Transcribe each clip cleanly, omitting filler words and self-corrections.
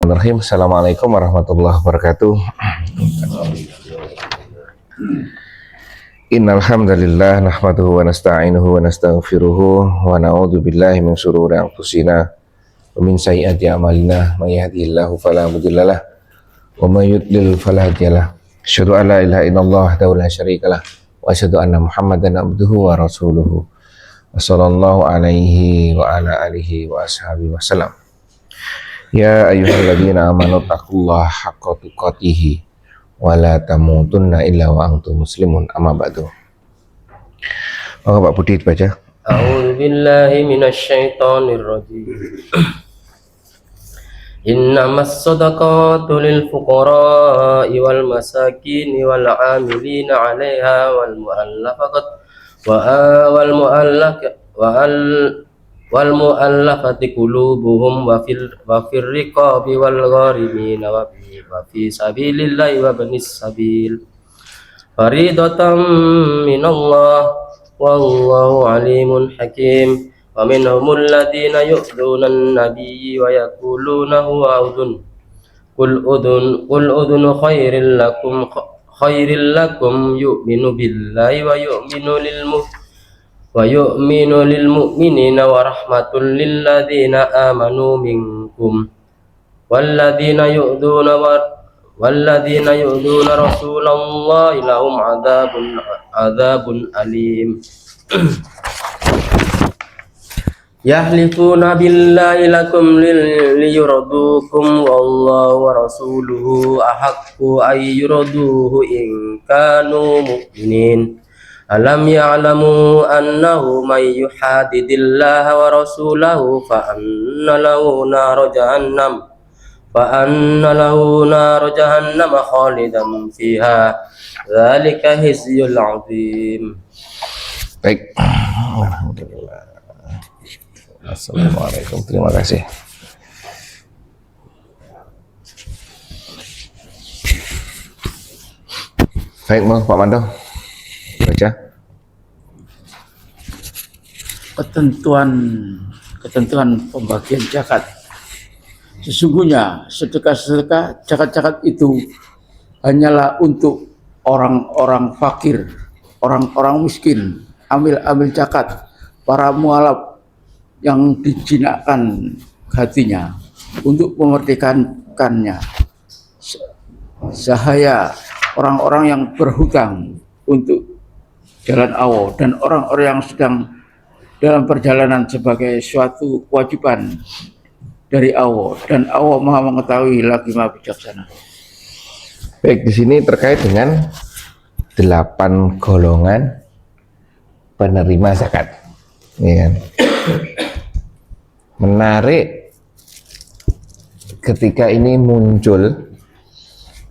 Bismillahirrahmanirrahim. Assalamualaikum warahmatullahi wabarakatuh. Innal hamdalillah nahmaduhu wa nasta'inuhu wa nastaghfiruhu wa na'udzu billahi min shururi anfusina wa min sayyiati a'malina may yahdihillahu fala mudhillalah wa may yudlil fala hadiyalah. Asyhadu an la ilaha illallah wahdahu la syarikalah wa asyhadu anna Muhammadan abduhu wa rasuluhu. Wassallallahu alaihi wa ala alihi wa ashabihi wasallam. Ya ayyuhalladzina amanu taqullaha haqqa tuqatih wa la tamutunna illa wa antum muslimun. Amma ba'du. Oh, Pak Budi baca. A'udzu billahi minasyaitonir rajim. Innamas shadaqatu lil fuqara'i wal masakin wal 'amilina 'alaiha wal mu'allafati qulubuhum wa fir riqabi wal gharimin wa fi sabilillahi wa banis sabil faridatan minallah wallahu alimun hakim. Wa minhumul ladina yu'dhuna an-nabiyya wa yaquluna huwa udhun qul udhun khairil lakum yu'minu billahi wa yu'minu lil mu'minina wa rahmatul lil ladzina amanu minkum walladzina yu'duna rasulallahi lahum adzabun alim. Yahlifuna billahi lakum liyurdukum wallahu wa rasuluhu ahaqqu ay yurduhu in kanu mu'minin. Alam ya'lamu annahu may yuhadidillaha wa rasulahu fa anna lahu nar jahannam khalidan fiha dzalika hizyul 'adzim. Baik. Alhamdulillah. Assalamualaikum. Terima kasih. Baik, mau Pak Mando baca. Ketentuan pembagian zakat. Sesungguhnya sedekah-sedekah zakat-zakat itu hanyalah untuk orang-orang fakir, orang-orang miskin, amil zakat, para mualaf yang dijinakkan hatinya untuk memerdekakannya, sahaya orang-orang yang berhutang untuk jalan Allah dan orang-orang yang sedang dalam perjalanan sebagai suatu kewajiban dari Allah, dan Allah Maha mengetahui lagi Maha bijaksana. Baik, di sini terkait dengan 8 golongan penerima zakat. Ya kan? Menarik ketika ini muncul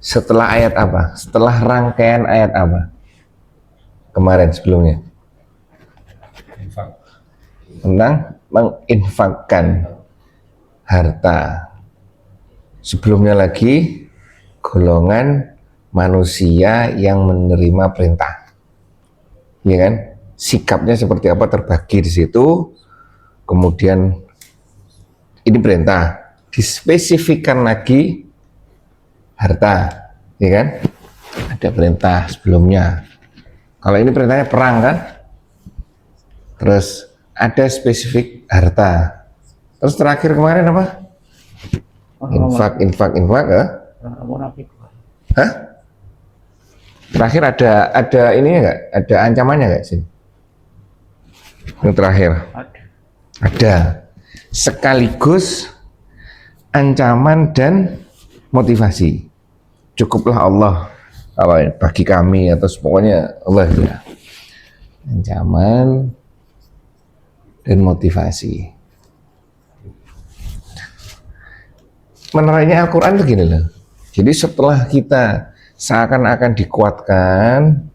setelah ayat apa? Setelah rangkaian ayat apa? Kemarin sebelumnya tentang menginfakkan harta. Sebelumnya lagi golongan manusia yang menerima perintah, ya kan? Sikapnya seperti apa terbagi di situ. Kemudian ini perintah, dispesifikkan lagi harta, ya kan? Ada perintah sebelumnya. Kalau ini perintahnya perang kan? Terus ada spesifik harta. Terus terakhir kemarin apa? Infak ya? Hah? Terakhir ada ini enggak? Ada ancamannya enggak sih? Yang terakhir. Ada. Sekaligus ancaman dan motivasi. Cukuplah Allah kalau bagi kami, atau pokoknya Allah ya. Ancaman dan motivasi. Menariknya Al-Quran begini loh. Jadi setelah kita seakan-akan dikuatkan,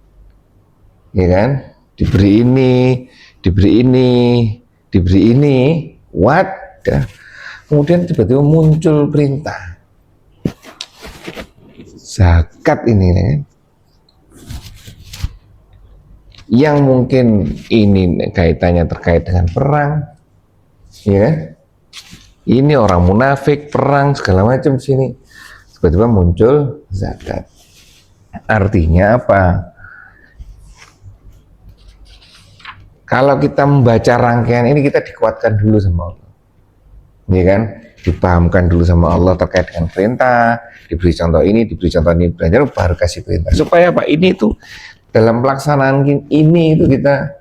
ya kan, diberi ini, wadah, kemudian tiba-tiba muncul perintah zakat ini, ya kan? Yang mungkin ini kaitannya terkait dengan perang, ya kan? Ini orang munafik, perang segala macam sini. Tiba-tiba muncul zakat. Artinya apa? Kalau kita membaca rangkaian ini, kita dikuatkan dulu sama Allah, ya kan? Dipahamkan dulu sama Allah terkait dengan perintah, diberi contoh ini, belajar baru kasih perintah. Supaya apa? Ini itu dalam pelaksanaan ini itu kita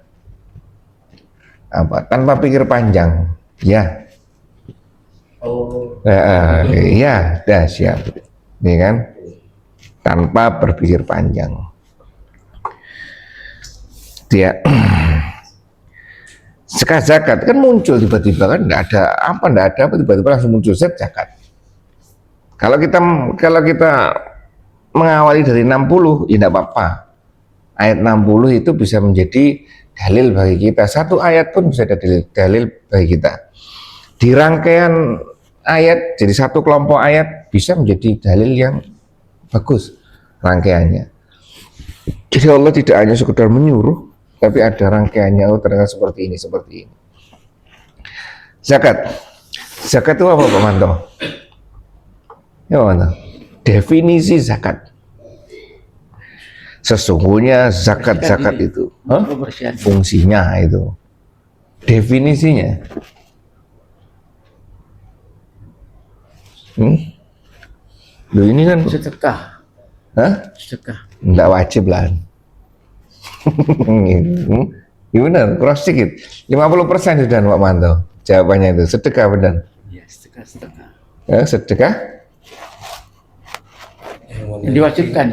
apa? Tanpa pikir panjang, ya. Oh. Ya, dah siap, ya kan? Tanpa berpikir panjang. Dia zakat kan muncul tiba-tiba, kan enggak ada apa tiba-tiba langsung muncul zakat. Kalau kita mengawali dari 60, ya enggak apa-apa. Ayat 60 itu bisa menjadi dalil bagi kita. Satu ayat pun bisa ada dalil bagi kita. Di rangkaian ayat, jadi satu kelompok ayat bisa menjadi dalil yang bagus rangkaiannya. Jadi Allah tidak hanya sekedar menyuruh, tapi ada rangkaiannya. Oh, ternyata seperti ini. Zakat itu apa Pak Manto? Ya Pak Manto, definisi zakat. Sesungguhnya zakat itu fungsinya itu, definisinya. Loh ini kan Sedekah. Sedekah. Enggak wajib lah. Gimana? Cross sedikit. 50% sudah Pak Manto. Jawabannya itu sedekah benar. Ya, sedekah. Sedekah? Yang diwajibkan.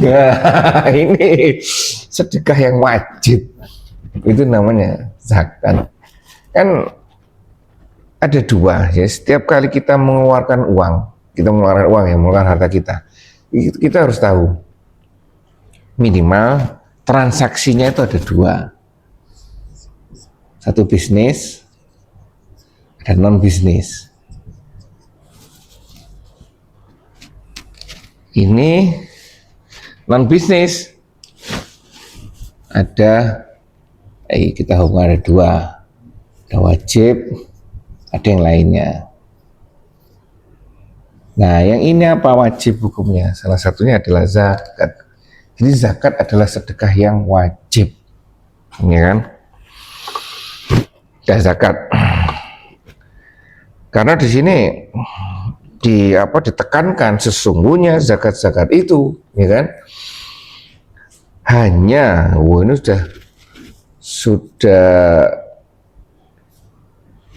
Nah, ini sedekah yang wajib. Itu namanya zakat. Kan ada dua, ya. Setiap kali kita mengeluarkan uang mengeluarkan harta kita harus tahu minimal transaksinya itu ada dua. Satu bisnis dan non bisnis. Ini non bisnis ada, kita hukum ada dua, ada wajib, ada yang lainnya. Nah, yang ini apa wajib hukumnya? Salah satunya adalah zakat. Jadi zakat adalah sedekah yang wajib, ya kan? Ya, zakat. Karena di sini ditekankan sesungguhnya zakat itu, ya kan? Hanya, ini sudah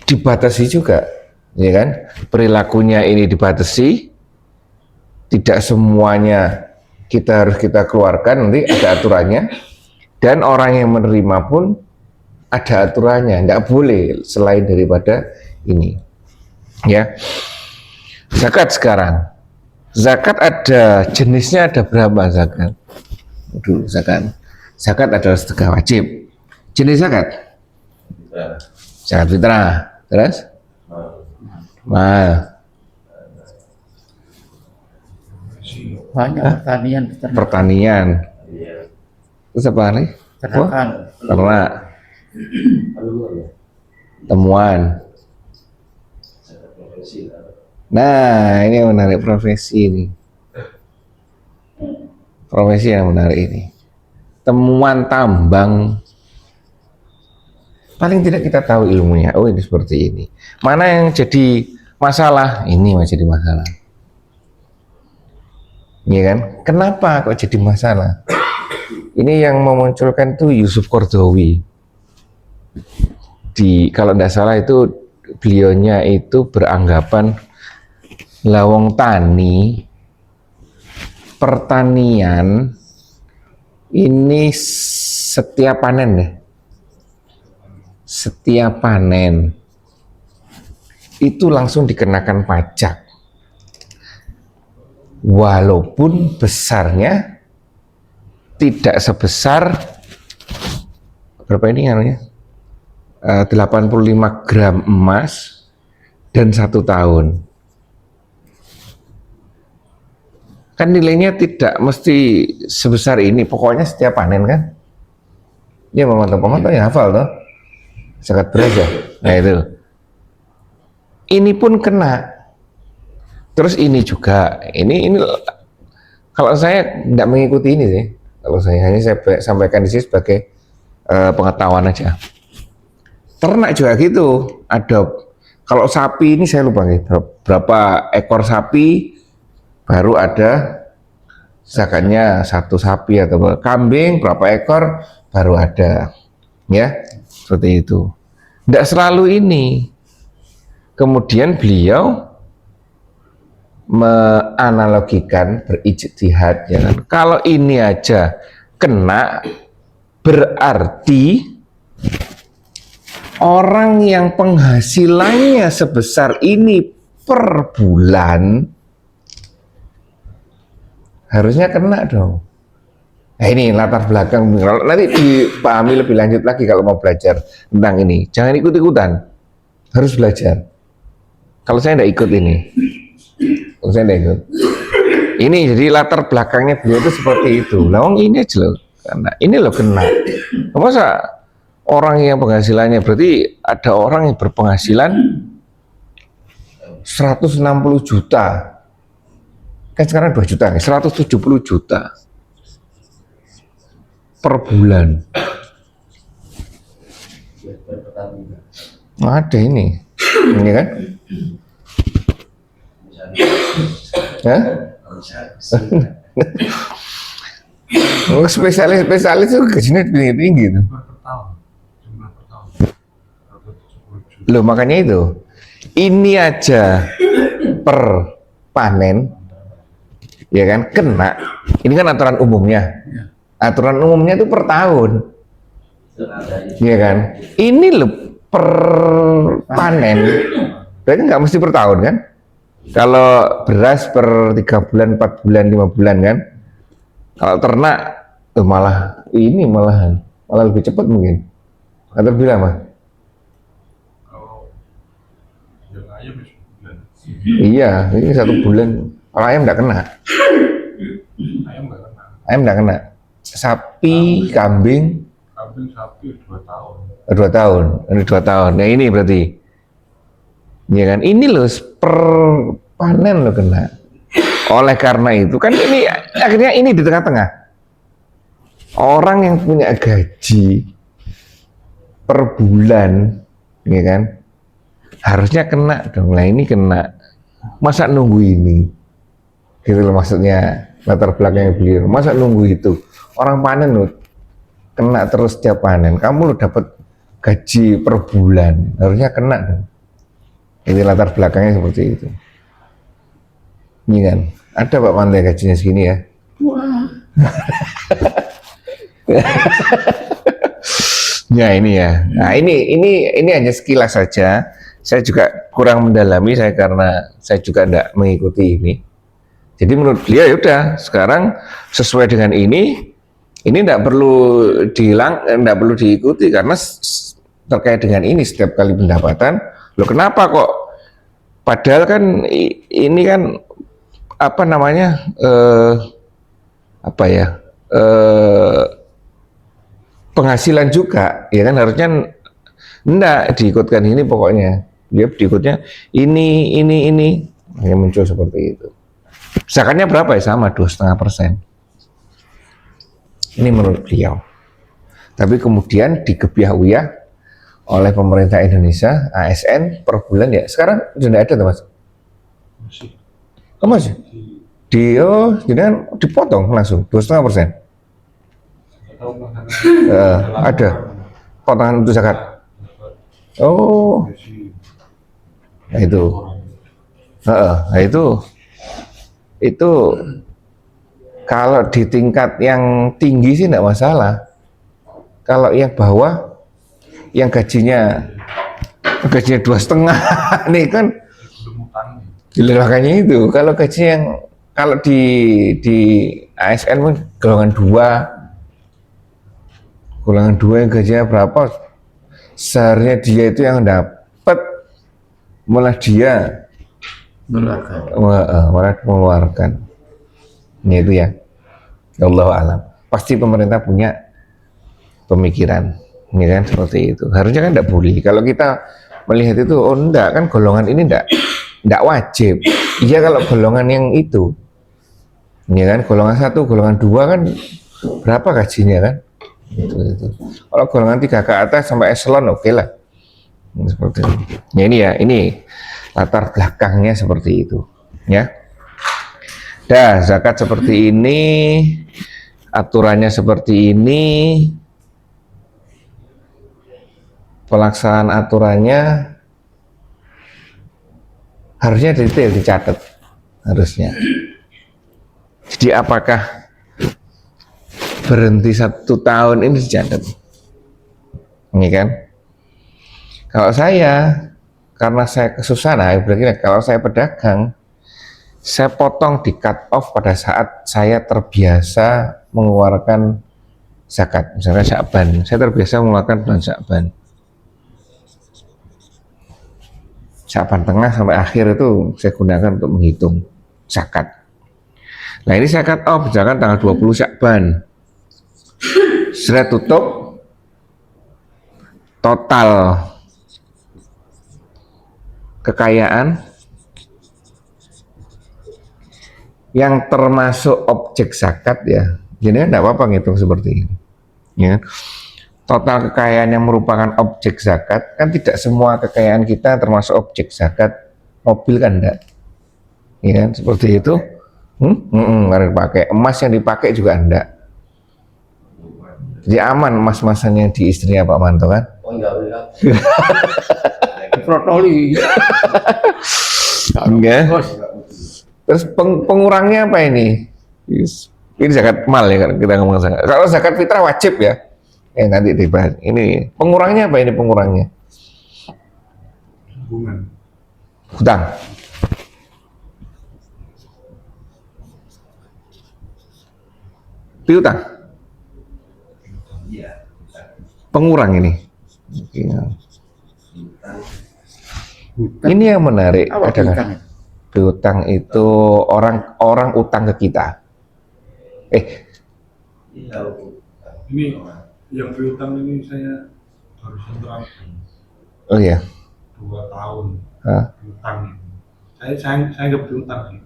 dibatasi juga, ya kan? Perilakunya ini dibatasi, tidak semuanya harus kita keluarkan, nanti ada aturannya, dan orang yang menerima pun ada aturannya, tidak boleh selain daripada ini, ya. Zakat sekarang, zakat ada jenisnya, ada berapa zakat? Dulu zakat adalah sedekah wajib. Jenis zakat? Zakat fitrah. Terus? Banyak pertanian. Terus apa lagi? Ternak. Temuan. Nah, ini yang menarik, profesi ini. Profesi yang menarik ini. Temuan tambang. Paling tidak kita tahu ilmunya. Oh, ini seperti ini. Mana yang jadi masalah? Ini masih jadi masalah. Iya kan? Kenapa kok jadi masalah? Ini yang memunculkan tuh Yusuf Qaradawi. Kalau tidak salah itu beliaunya itu beranggapan lawang pertanian ini setiap panen itu langsung dikenakan pajak, walaupun besarnya tidak sebesar berapa ini namanya 85 gram emas dan 1 tahun. Kan nilainya tidak mesti sebesar ini, pokoknya setiap panen kan. Ya pemantau ya hafal toh. Zakat beras ya. Nah itu. ini pun kena. Terus ini juga, ini kalau saya tidak mengikuti ini sih. Kalau saya hanya saya sampaikan di sini sebagai pengetahuan aja. Ternak juga gitu, ada. Kalau sapi ini saya lupa nih, berapa ekor sapi baru ada zakatnya satu sapi, atau kambing berapa ekor baru ada, ya seperti itu. Tidak selalu ini. Kemudian beliau menganalogikan, berijtihad, ya kan? Kalau ini aja kena, berarti orang yang penghasilannya sebesar ini per bulan harusnya kena dong. Nah ini latar belakang, nanti dipahami lebih lanjut lagi kalau mau belajar tentang ini. Jangan ikut-ikutan, harus belajar. Kalau saya tidak ikut ini, kalau saya tidak ikut. Ini jadi latar belakangnya beliau itu seperti itu. Lawang ini aja loh, karena ini loh kena. Masa orang yang penghasilannya, berarti ada orang yang berpenghasilan 160 juta. Kan sekarang 2 juta, 170 juta per bulan. Ada ini kan? Hah? Oh, spesialis itu gajinya tinggi tuh. Loh makanya itu, ini aja per panen, ya kan, kena. Ini kan aturan umumnya. Aturan umumnya itu per tahun, ya kan. Ini loh per panen, berarti nggak mesti per tahun kan. Kalau beras per 3 bulan, 4 bulan, 5 bulan kan. Kalau ternak malah ini malah lebih cepat mungkin, atau lebih lama. Iya, ini 1 bulan. Kalau ayam nggak kena. Ayam nggak kena. Sapi, kambing. Sapi 2 tahun. 2 tahun. Ini 2 tahun. Nah ini berarti, ya kan? Ini loh per panen loh kena. Oleh karena itu kan ini akhirnya ini di tengah-tengah. Orang yang punya gaji per bulan, ya kan? Harusnya kena dong. Lah ini kena. Masa nunggu ini? Gitu loh maksudnya, latar belakangnya beliau. Masa nunggu itu? Orang panen loh kena terus setiap panen. Kamu lo dapat gaji per bulan, harusnya kena dong. Ini latar belakangnya seperti itu. Ini kan, ada Pak Pantai gajinya segini ya. Wah. Ya ini ya. Nah ini hanya sekilas saja. Saya juga kurang mendalami saya karena saya juga tidak mengikuti ini. Jadi menurut beliau ya udah sekarang sesuai dengan ini tidak perlu tidak perlu diikuti karena terkait dengan ini setiap kali pendapatan. Loh kenapa kok? Padahal kan ini kan apa namanya penghasilan juga, ya kan harusnya enggak diikutkan ini pokoknya. Dia diikutnya ini yang muncul seperti itu. Zakatnya berapa ya? Sama 2,5%. Ini menurut beliau. Tapi kemudian digebiah-uyah oleh pemerintah Indonesia, ASN per bulan ya. Sekarang sudah ada tuh Mas? Masih. Oh masih? Jadi dipotong langsung 2,5%. Ada potongan untuk zakat. Oh, nah itu, nah itu kalau di tingkat yang tinggi sih tidak masalah. Kalau yang bawah, yang gajinya 2,5 nih kan, makanya itu. Kalau gaji yang kalau di ASN pun golongan 2 yang gajinya berapa? Seharusnya dia itu yang dapat, malah dia mengeluarkan. Ini itu ya. Allahu a'lam. Pasti pemerintah punya pemikiran, ini kan seperti itu. Harusnya kan tidak boleh. Kalau kita melihat itu, oh enggak, kan golongan ini enggak wajib. Iya kalau golongan yang itu, ya kan, golongan 1, golongan 2 kan berapa gajinya kan? Itu. Kalau golongan 3 ke atas sampai eselon oke lah. Seperti itu. Ya ini latar belakangnya seperti itu, ya. Dah, zakat seperti ini, aturannya seperti ini, pelaksanaan aturannya harusnya detail dicatat, harusnya. Jadi apakah berhenti 1 tahun ini dicatat? Ini kan? Kalau saya, karena saya kesusahan, berarti kalau saya pedagang, saya potong di cut off pada saat saya terbiasa mengeluarkan zakat. Misalnya Sya'ban, saya terbiasa mengeluarkan bulan Sya'ban. Sya'ban tengah sampai akhir itu saya gunakan untuk menghitung zakat. Nah ini saya cut off, misalkan tanggal 20 Sya'ban. Saya tutup total kekayaan yang termasuk objek zakat ya. Jadi enggak apa-apa ngitung seperti ini. Ya. Total kekayaan yang merupakan objek zakat, kan tidak semua kekayaan kita termasuk objek zakat. Mobil kan enggak. Ya, seperti itu. Harus dipakai. Emas yang dipakai juga enggak. Jadi aman emas-emasannya di istrinya Pak Manto kan? Oh enggak. Protoli. Enggak. Terus pengurangnya apa ini? Ini zakat mal ya kan kita ngomong zakat. Kalau zakat fitrah wajib ya. Nanti dibahas. Ini pengurangnya apa ini pengurangnya? Hutang. Piutang. Pengurang ini. Ini yang menarik. Apa piutang? Piutang itu orang utang ke kita. Ini yang piutang ini saya barusan terakhir. Oh iya. 2 tahun. Hah? Piutang. Saya nggak piutang.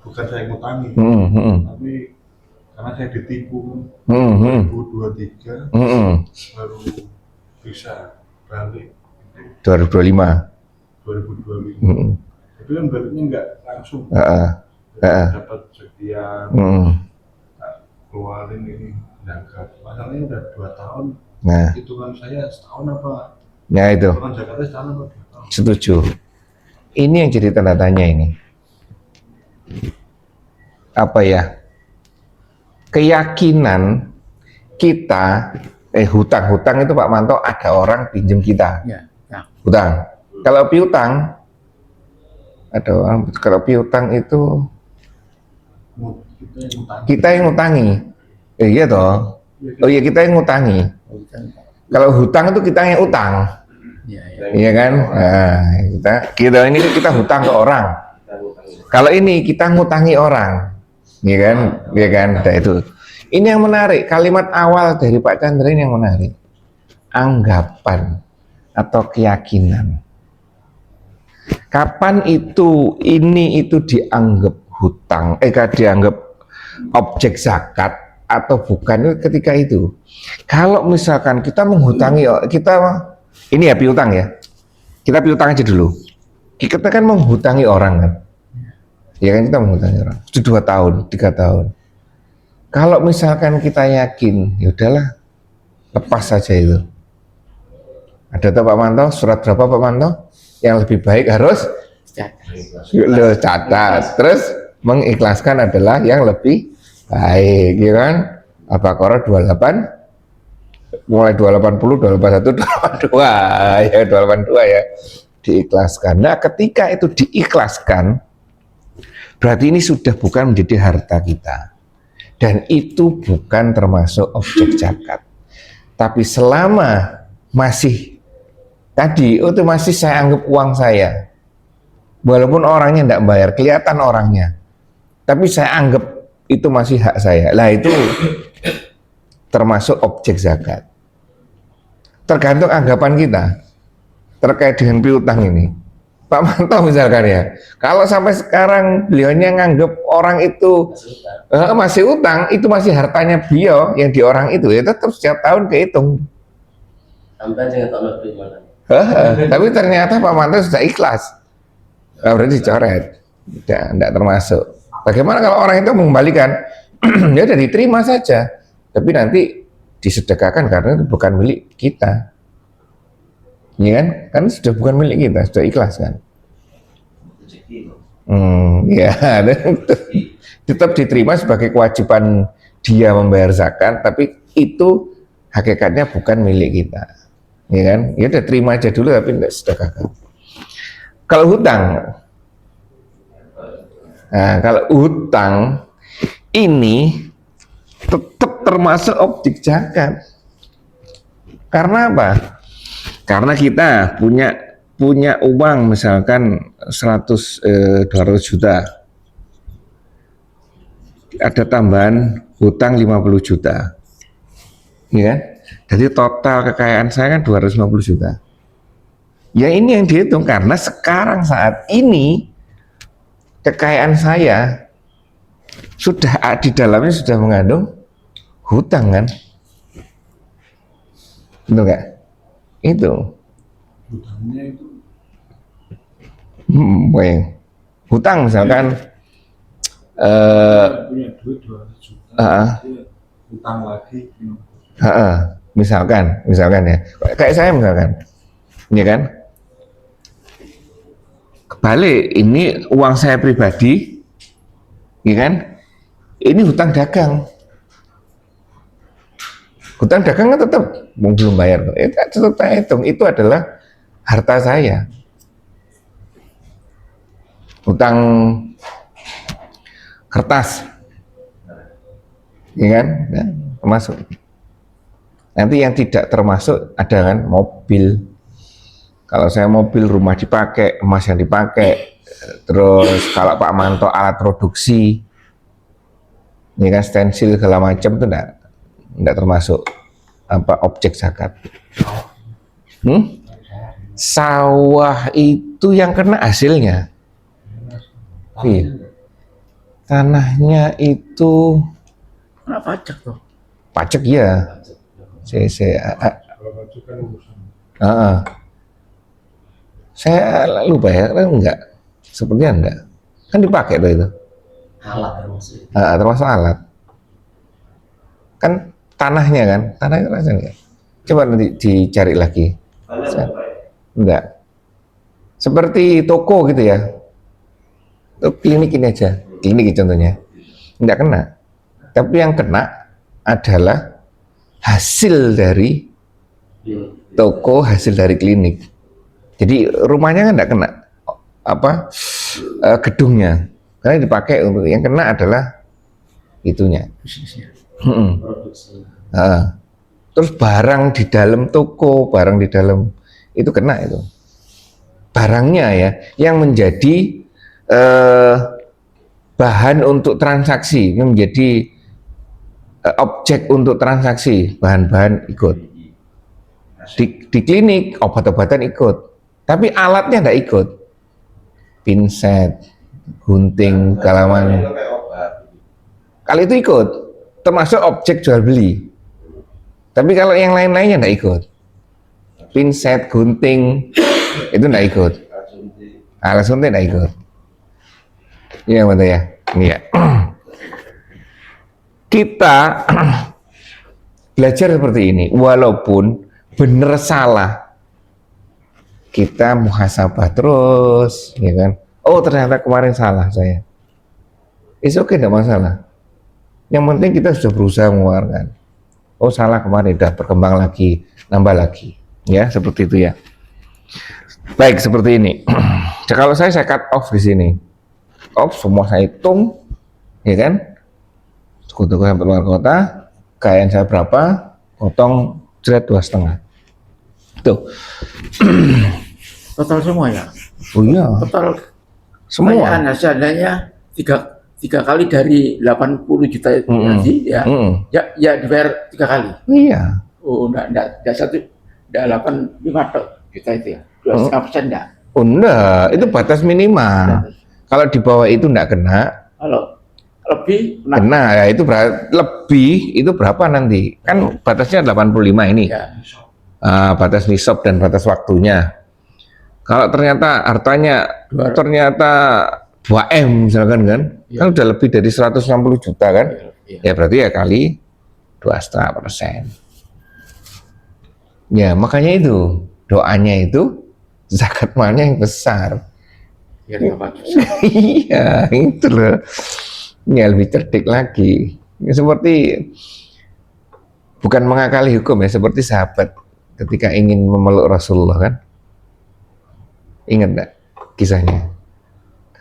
Bukan saya ngutangi. Tapi karena saya ditipu 2023 baru bisa balik 2025. 2025. Itu kan baliknya nggak langsung. Dapat sekian, keluarin ini zakat. Masalahnya udah 2 tahun. Nah, Hitungan saya setahun apa? ya itu. Hitungan zakatnya setahun apa 2 tahun? Setuju. Ini yang jadi tanda tanya ini. Apa ya? Keyakinan kita, hutang itu Pak Manto ada orang pinjam kita. Ya. Hutang. Kalau piutang, ada orang, kalau piutang itu kita yang ngutangi. Iya toh. Oh iya kita yang ngutangi. Kalau hutang itu kita yang utang. Iya kan? Nah, kita hutang ke orang. Kalau ini kita ngutangi orang. Iya kan? Iya kan? Nah, itu. Ini yang menarik, kalimat awal dari Pak Chandra ini yang menarik. Anggapan atau keyakinan. Kapan itu dianggap hutang, dianggap objek zakat atau bukan, ketika itu. Kalau misalkan kita menghutangi, ini ya piutang ya. Kita piutang aja dulu. Kita kan menghutangi orang kan. Ya kan kita menghutangi orang. Itu 2 tahun, 3 tahun. Kalau misalkan kita yakin, ya udahlah, lepas saja itu. Ada tuh Pak Manto, surat berapa Pak Manto? Yang lebih baik harus catat. Terus mengikhlaskan adalah yang lebih baik, ya kan? Al-Baqarah 28, mulai 280, 281, 282, ya 282 ya, diikhlaskan. Nah, ketika itu diikhlaskan, berarti ini sudah bukan menjadi harta kita, dan itu bukan termasuk objek zakat. Tapi selama masih tadi, itu masih saya anggap uang saya, walaupun orangnya tidak bayar, kelihatan orangnya, tapi saya anggap itu masih hak saya. Lah itu termasuk objek zakat. tergantung anggapan kita terkait dengan piutang ini. Pak Manto misalkan ya, kalau sampai sekarang beliaunya nganggap orang itu masih utang, itu masih hartanya beliau yang di orang itu, ya tetap setiap tahun kehitung. Sampai jangan tahu lebih mana. Tapi ternyata Pak Manto sudah ikhlas, berarti dicoret, tidak termasuk. Bagaimana kalau orang itu mengembalikan, ya udah diterima saja, tapi nanti disedekahkan karena itu bukan milik kita. Iya kan? Kan sudah bukan milik kita, sudah ikhlas kan? Ya, tetap diterima sebagai kewajiban dia membayar zakat, tapi itu hakikatnya bukan milik kita. Ya kan? Ya udah terima aja dulu tapi tidak sedekahkan. Kalau hutang, nah kalau hutang ini tetap termasuk objek zakat. Karena apa? Karena kita punya uang misalkan 200 juta, ada tambahan hutang 50 juta, ya kan? Jadi total kekayaan saya kan 250 juta. Ya ini yang dihitung karena sekarang saat ini kekayaan saya sudah di dalamnya sudah mengandung hutang kan? Betul nggak? Itu hutangnya itu hutang misalkan punya duit 200 juta, dia hutang lagi 50 juta. misalkan ya, kayak saya misalkan, ya kan? Kebalik, ini uang saya pribadi, ya kan? Ini hutang dagang. Hutang dagang kan tetap belum bayar, itu tetap saya hitung, itu adalah harta saya. Hutang kertas, ya kan? Ya, termasuk. Nanti yang tidak termasuk ada kan mobil. Kalau saya mobil, rumah dipakai, emas yang dipakai, terus kalau Pak Manto alat produksi, ini kan stensil segala macam itu enggak termasuk apa objek zakat. Sawah itu yang kena hasilnya. Iya. Tanahnya itu Kena pajak tuh. pajak ya. Kalau baju kan urusan Saya lupa ya, enggak. Sepertinya enggak. Kan dipakai tuh itu. Alat termasuk. Termasuk alat. Kan tanahnya kan, tanahnya rasanya enggak. Coba nanti dicari lagi. Enggak. Seperti toko gitu ya. Klinik ini aja, klinik contohnya. Enggak kena. Tapi yang kena adalah hasil dari toko, hasil dari klinik. Jadi rumahnya kan enggak kena gedungnya. Karena dipakai untuk yang kena adalah itunya. Terus barang di dalam toko, barang di dalam itu kena itu. Barangnya ya, yang menjadi bahan untuk transaksi, yang menjadi objek untuk transaksi, bahan-bahan ikut. Di klinik obat-obatan ikut, tapi alatnya enggak ikut. Pinset, gunting, galaman. Kali itu ikut, termasuk objek jual beli. Tapi kalau yang lain-lainnya enggak ikut. Pinset, gunting itu enggak ikut. Alat suntik enggak ikut. Iya betul ya. Iya. Kita belajar seperti ini, walaupun benar salah, kita muhasabah terus, ya kan? Oh ternyata kemarin salah saya. It's okay, tidak masalah. Yang penting kita sudah berusaha mengeluarkan. Oh salah kemarin, udah berkembang lagi, nambah lagi, ya seperti itu ya. Baik seperti ini. Kalau saya cut off di sini, off semua saya hitung, ya kan? Suku-suku sampai luar kota, kekayaan saya berapa, potong jeret 2,5. Tuh. Total semua ya. Oh iya. Total Semua. kekayaan hasilnya tiga kali dari 80 juta itu tadi ya. Ya dibayar 3 kali. Iya. Oh enggak Tidak 85 juta itu ya, 2,5% enggak. Oh enggak, itu batas minimal. Kalau di bawah itu enggak kena. Kalau lebih Kena ya, itu lebih itu berapa nanti? Kan batasnya 85 ini. ya. Batas nisab dan batas waktunya. Kalau ternyata hartanya ternyata 2M misalkan kan, kan udah lebih dari 160 juta kan? Ya berarti ya kali 2,5%. Ya makanya itu doanya itu zakat malnya yang besar. Ya, 500. Iya itu loh. Ya lebih cerdik lagi. Ya, seperti bukan mengakali hukum ya, seperti sahabat ketika ingin memeluk Rasulullah kan. Ingat enggak kisahnya?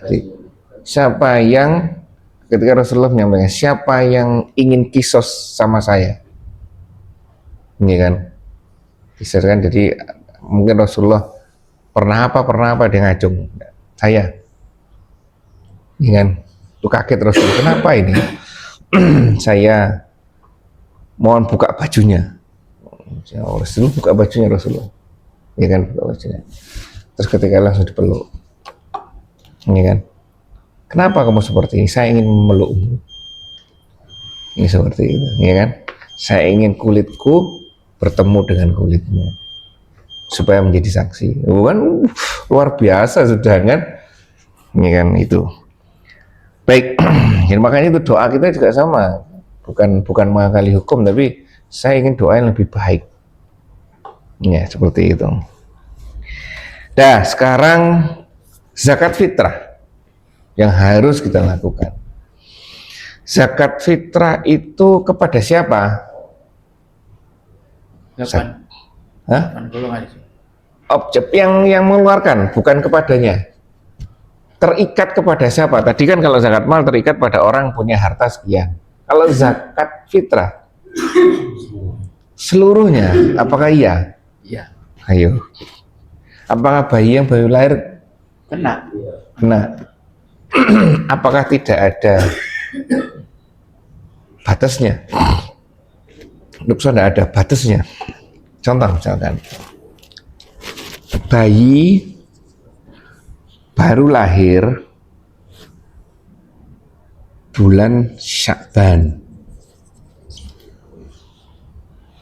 Jadi, siapa yang ketika Rasulullah menyampaikan, siapa yang ingin kisos sama saya? Ini kan kisos kan, jadi mungkin Rasulullah pernah apa dia ngacung saya. Ini kan, tuh kaget Rasulullah, kenapa ini? Saya mohon buka bajunya. Ya Rasulullah buka bajunya Rasulullah. Ya kan, buka bajunya. Terus ketika langsung dipeluk. Ini kan. Kenapa kamu seperti ini? Saya ingin memelukmu. Ini seperti itu, ya kan? Saya ingin kulitku bertemu dengan kulitmu supaya menjadi saksi. Bukan luar biasa sudah kan? Ini kan itu. Baik, jadi makanya itu doa kita juga sama. Bukan mengakali hukum, tapi saya ingin doa yang lebih baik. Ya, seperti itu. Dah, sekarang zakat fitrah yang harus kita lakukan. Zakat fitrah itu kepada siapa? 8 golongan itu. Objek yang mengeluarkan, bukan kepadanya. Terikat kepada siapa? Tadi kan kalau zakat mal terikat pada orang punya harta sekian. Kalau zakat fitrah seluruhnya, apakah iya? Iya. Ayo. Apakah bayi yang baru lahir Kena. kena? Apakah tidak ada batasnya? Tidak ada batasnya. Contoh misalkan, bayi baru lahir bulan Sya'ban.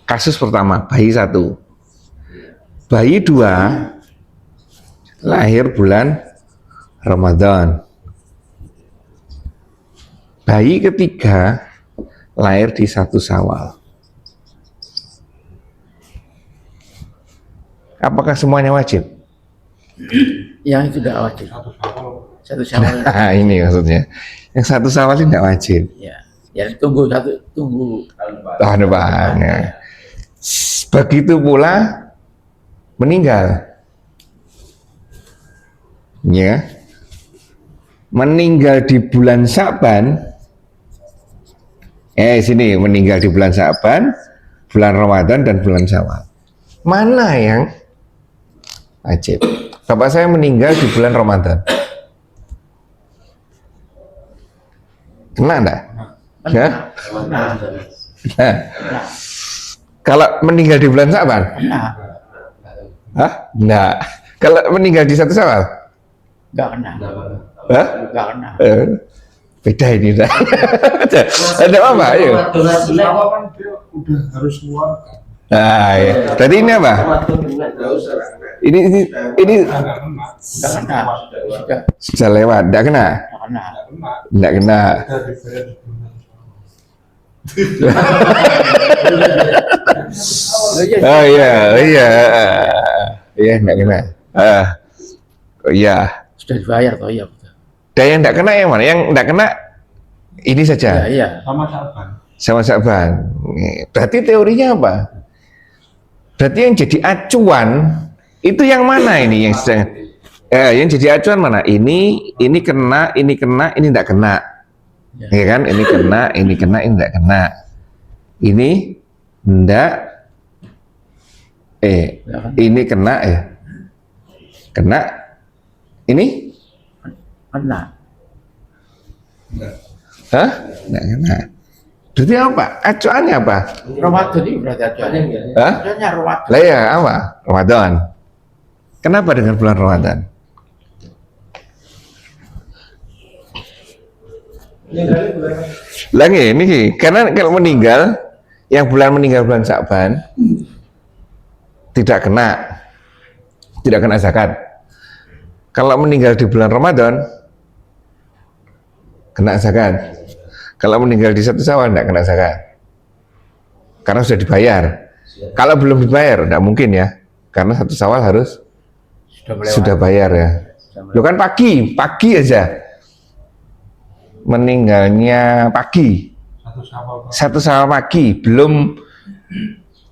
Kasus pertama, bayi 1. Bayi 2 lahir bulan Ramadan. Bayi ketiga lahir di 1 Syawal. Apakah semuanya wajib? Yang itu tidak wajib. Satu Syawal. Nah, ini maksudnya. Yang 1 Syawal tidak wajib. Ya. Ya tunggu Tahun depan. Ya. Begitu pula meninggal. Ya. Meninggal di bulan Sya'ban. Sini meninggal di bulan Sya'ban, bulan Ramadan dan bulan Syawal. Mana yang wajib? Bapak saya meninggal di bulan Ramadan. Kena enggak? Ya? Nah, kalau meninggal di bulan Sya'ban? Kena. Hah? Enggak. Kalau meninggal di 1 Syawal? Enggak kena. Hah? Enggak kena. Beda ini dah. Ada apa? Ayo. Awal kan dia udah harus keluarkan. Nah, ya. Tadi ini apa? Ini Enggak kena. sudah lewat. Enggak kena? Enggak kena. Enggak kena. Dari bayar di bulan. Oh iya, iya. Iya, enggak kena. Oh iya. Sudah dibayar toh ya. Dan yang enggak kena yang mana? Yang enggak kena ini saja. Iya. Sama Sya'ban. Sama Sya'ban. Berarti teorinya apa? Berarti yang jadi acuan itu yang mana ini yang sedang yang jadi acuan mana? Ini kena, ini enggak kena. Ya kan? Ini kena, ini enggak kena. Ini enggak ini kena kena. Ini Kena. hah? Enggak kena. Berarti apa? Acuannya apa? Ramadan ini berarti acuannya. Hah? Acuannya Ramadan. Lah ya apa? Ramadan. Kenapa dengan bulan Ramadan? Lagi ini karena kalau meninggal yang meninggal bulan Sya'ban tidak kena zakat. Kalau meninggal di bulan Ramadan kena zakat. Kalau meninggal di 1 Syawal tidak kena zakat. Karena sudah dibayar. Kalau belum dibayar tidak mungkin ya. Karena 1 Syawal harus sudah bayar ya. Lo kan pagi aja. Meninggalnya pagi. 1 Syawal pagi, belum,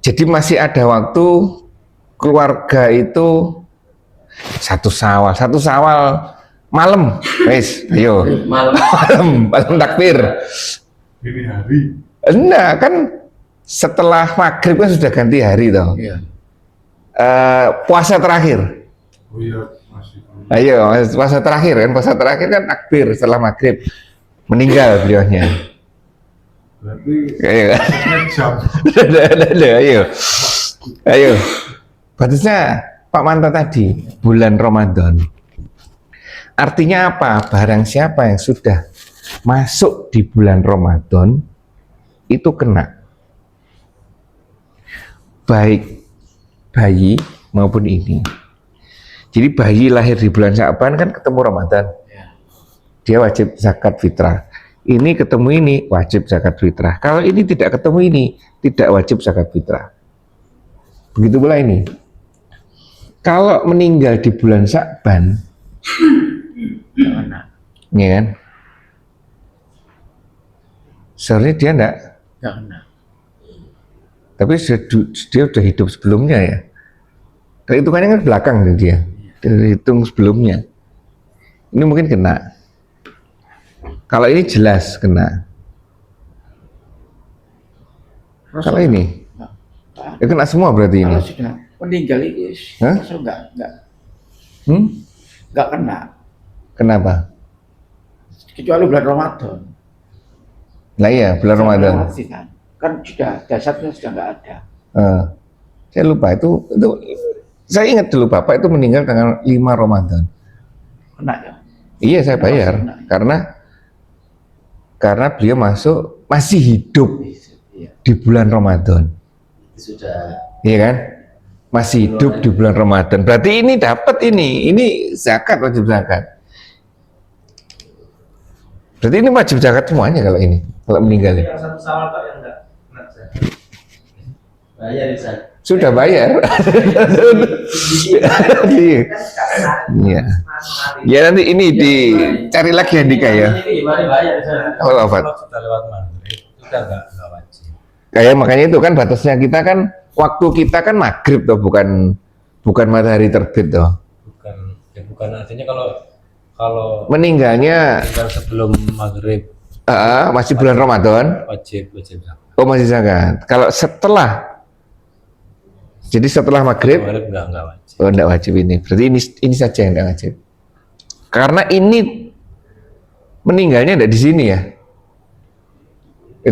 jadi masih ada waktu keluarga itu 1 Syawal malam, wes, ayo malam takbir. Ini hari. Enggak kan setelah maghrib kan sudah ganti hari toh. Iya. Puasa terakhir. Oh iya, masih. Ayo puasa terakhir kan takbir setelah maghrib. Meninggal beliaunya. Berarti Ayo. jam. Ayo. Batasnya Pak Manta tadi bulan Ramadan. Artinya apa? Barang siapa yang sudah masuk di bulan Ramadan itu kena. Baik bayi maupun ini. Jadi bayi lahir di bulan Sya'ban kan ketemu Ramadan. Dia wajib zakat fitrah. Ini ketemu ini wajib zakat fitrah. Kalau ini tidak ketemu ini tidak wajib zakat fitrah. Begitu pula ini. Kalau meninggal di bulan Sya'ban, ya kan? Sebenarnya dia enggak. Tapi dia sudah hidup sebelumnya ya. Kalau itu kan belakang dia. Dia hitung sebelumnya. Ini mungkin kena. Kalau ini jelas kena. Kalau ini, ya kena semua berarti ini. Kalau sudah meninggal itu, langsung nggak kena. Kenapa? Kecuali bulan Ramadan. Lah iya, bulan Ramadan. Kan sudah dasarnya sudah nggak ada. Saya lupa itu. Saya ingat dulu Bapak itu meninggal tanggal 5 Ramadan. Kena ya. Iya saya bayar karena beliau masih hidup di bulan Ramadan. Sudah. Iya kan? Masih hidup di bulan Ramadan. Berarti ini dapat ini zakat, wajib zakat. Berarti ini wajib zakat semuanya kalau ini, kalau meninggal. Yang 1 Syawal Pak yang enggak kena zakat. Bayar bisa. Sudah bayar. Iya. Iya. Ya nanti ini dicari lagi Andika ya. Gimana bayar sana? Oh, Afat. Sudah lewat maghrib, sudah nggak wajib. Kayak makanya itu kan batasnya kita kan waktu kita kan maghrib toh, bukan matahari terbit toh. Bukan artinya kalau Meninggalnya tinggal sebelum maghrib masih bulan Ramadan. wajib zakat. Oh masih zakat. Kalau setelah maghrib, Nggak wajib. oh enggak wajib ini. Berarti ini saja yang enggak wajib. Karena ini meninggalnya enggak di sini ya.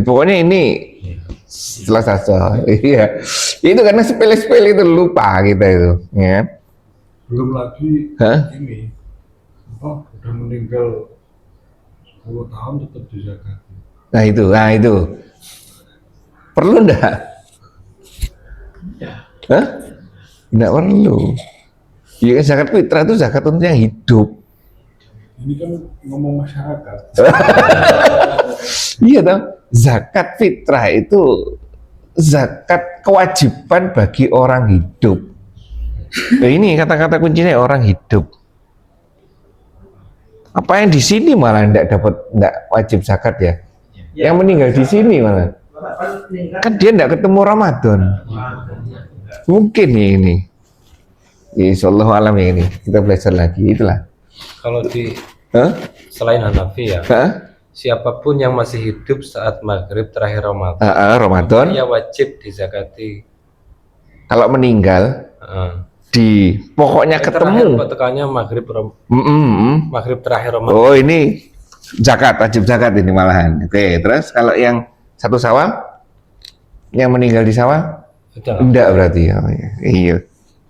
Pokoknya ini setelah saja. Iya. Itu karena sepele-sepele itu lupa kita itu, ya. Belum lagi Hah? ini. Udah meninggal 10 tahun tetap dizakati. Nah itu. Perlu enggak? Hah? Enggak perlu. Ya kan zakat fitrah itu zakat untuk yang hidup. Ini kan ngomong masyarakat. Iya toh, zakat fitrah itu zakat kewajiban bagi orang hidup. Nah, ini kata-kata kuncinya orang hidup. Apa yang di sini malah enggak wajib zakat ya? Yang meninggal di sini malah. Kan dia enggak ketemu Ramadan. Mungkin ya ini. Insyaallah alam ya ini. Kita belajar lagi itulah. Kalau di Hah? selain Hanafi ya, Hah? siapapun yang masih hidup saat maghrib terakhir Ramadan, Ramadan. dia wajib dizakati. Kalau meninggal pokoknya ketemu. Tekannya maghrib maghrib terakhir Ramadan. Oh ini zakat, wajib zakat ini malahan. Oke, terus kalau yang Satu Syawal? Yang meninggal di Syawal? Sudah. Enggak berarti ya. Iya.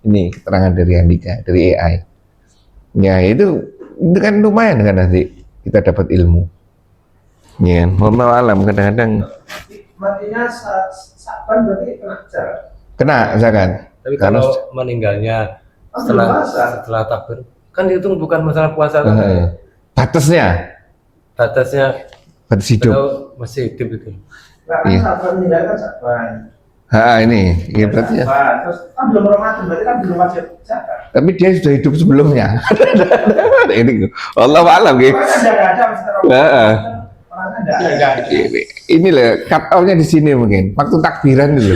Ini keterangan dari Andika, dari AI. Ya itu kan lumayan kan nanti kita dapat ilmu. Ya, wallahu alam kadang-kadang Matinya Saban berarti kena zakat. Tapi Karena kalau meninggalnya belum puasa. setelah takbir, kan itu bukan masalah puasa kan? batasnya Batasnya batas hidup. kalau masih hidup itu. Nah, Iya. Saban meninggal kan Saban. Ini ya berarti ya. Saban. Terus kan belum Ramadan, berarti kan belum wajib zakat. Tapi dia sudah hidup sebelumnya. Ini wallahu alam gitu. Orang kan nggak ada mesti Ramadan. Heeh. Orang kan nggak ada. Ini loh cut out-nya di sini mungkin waktu takbiran dulu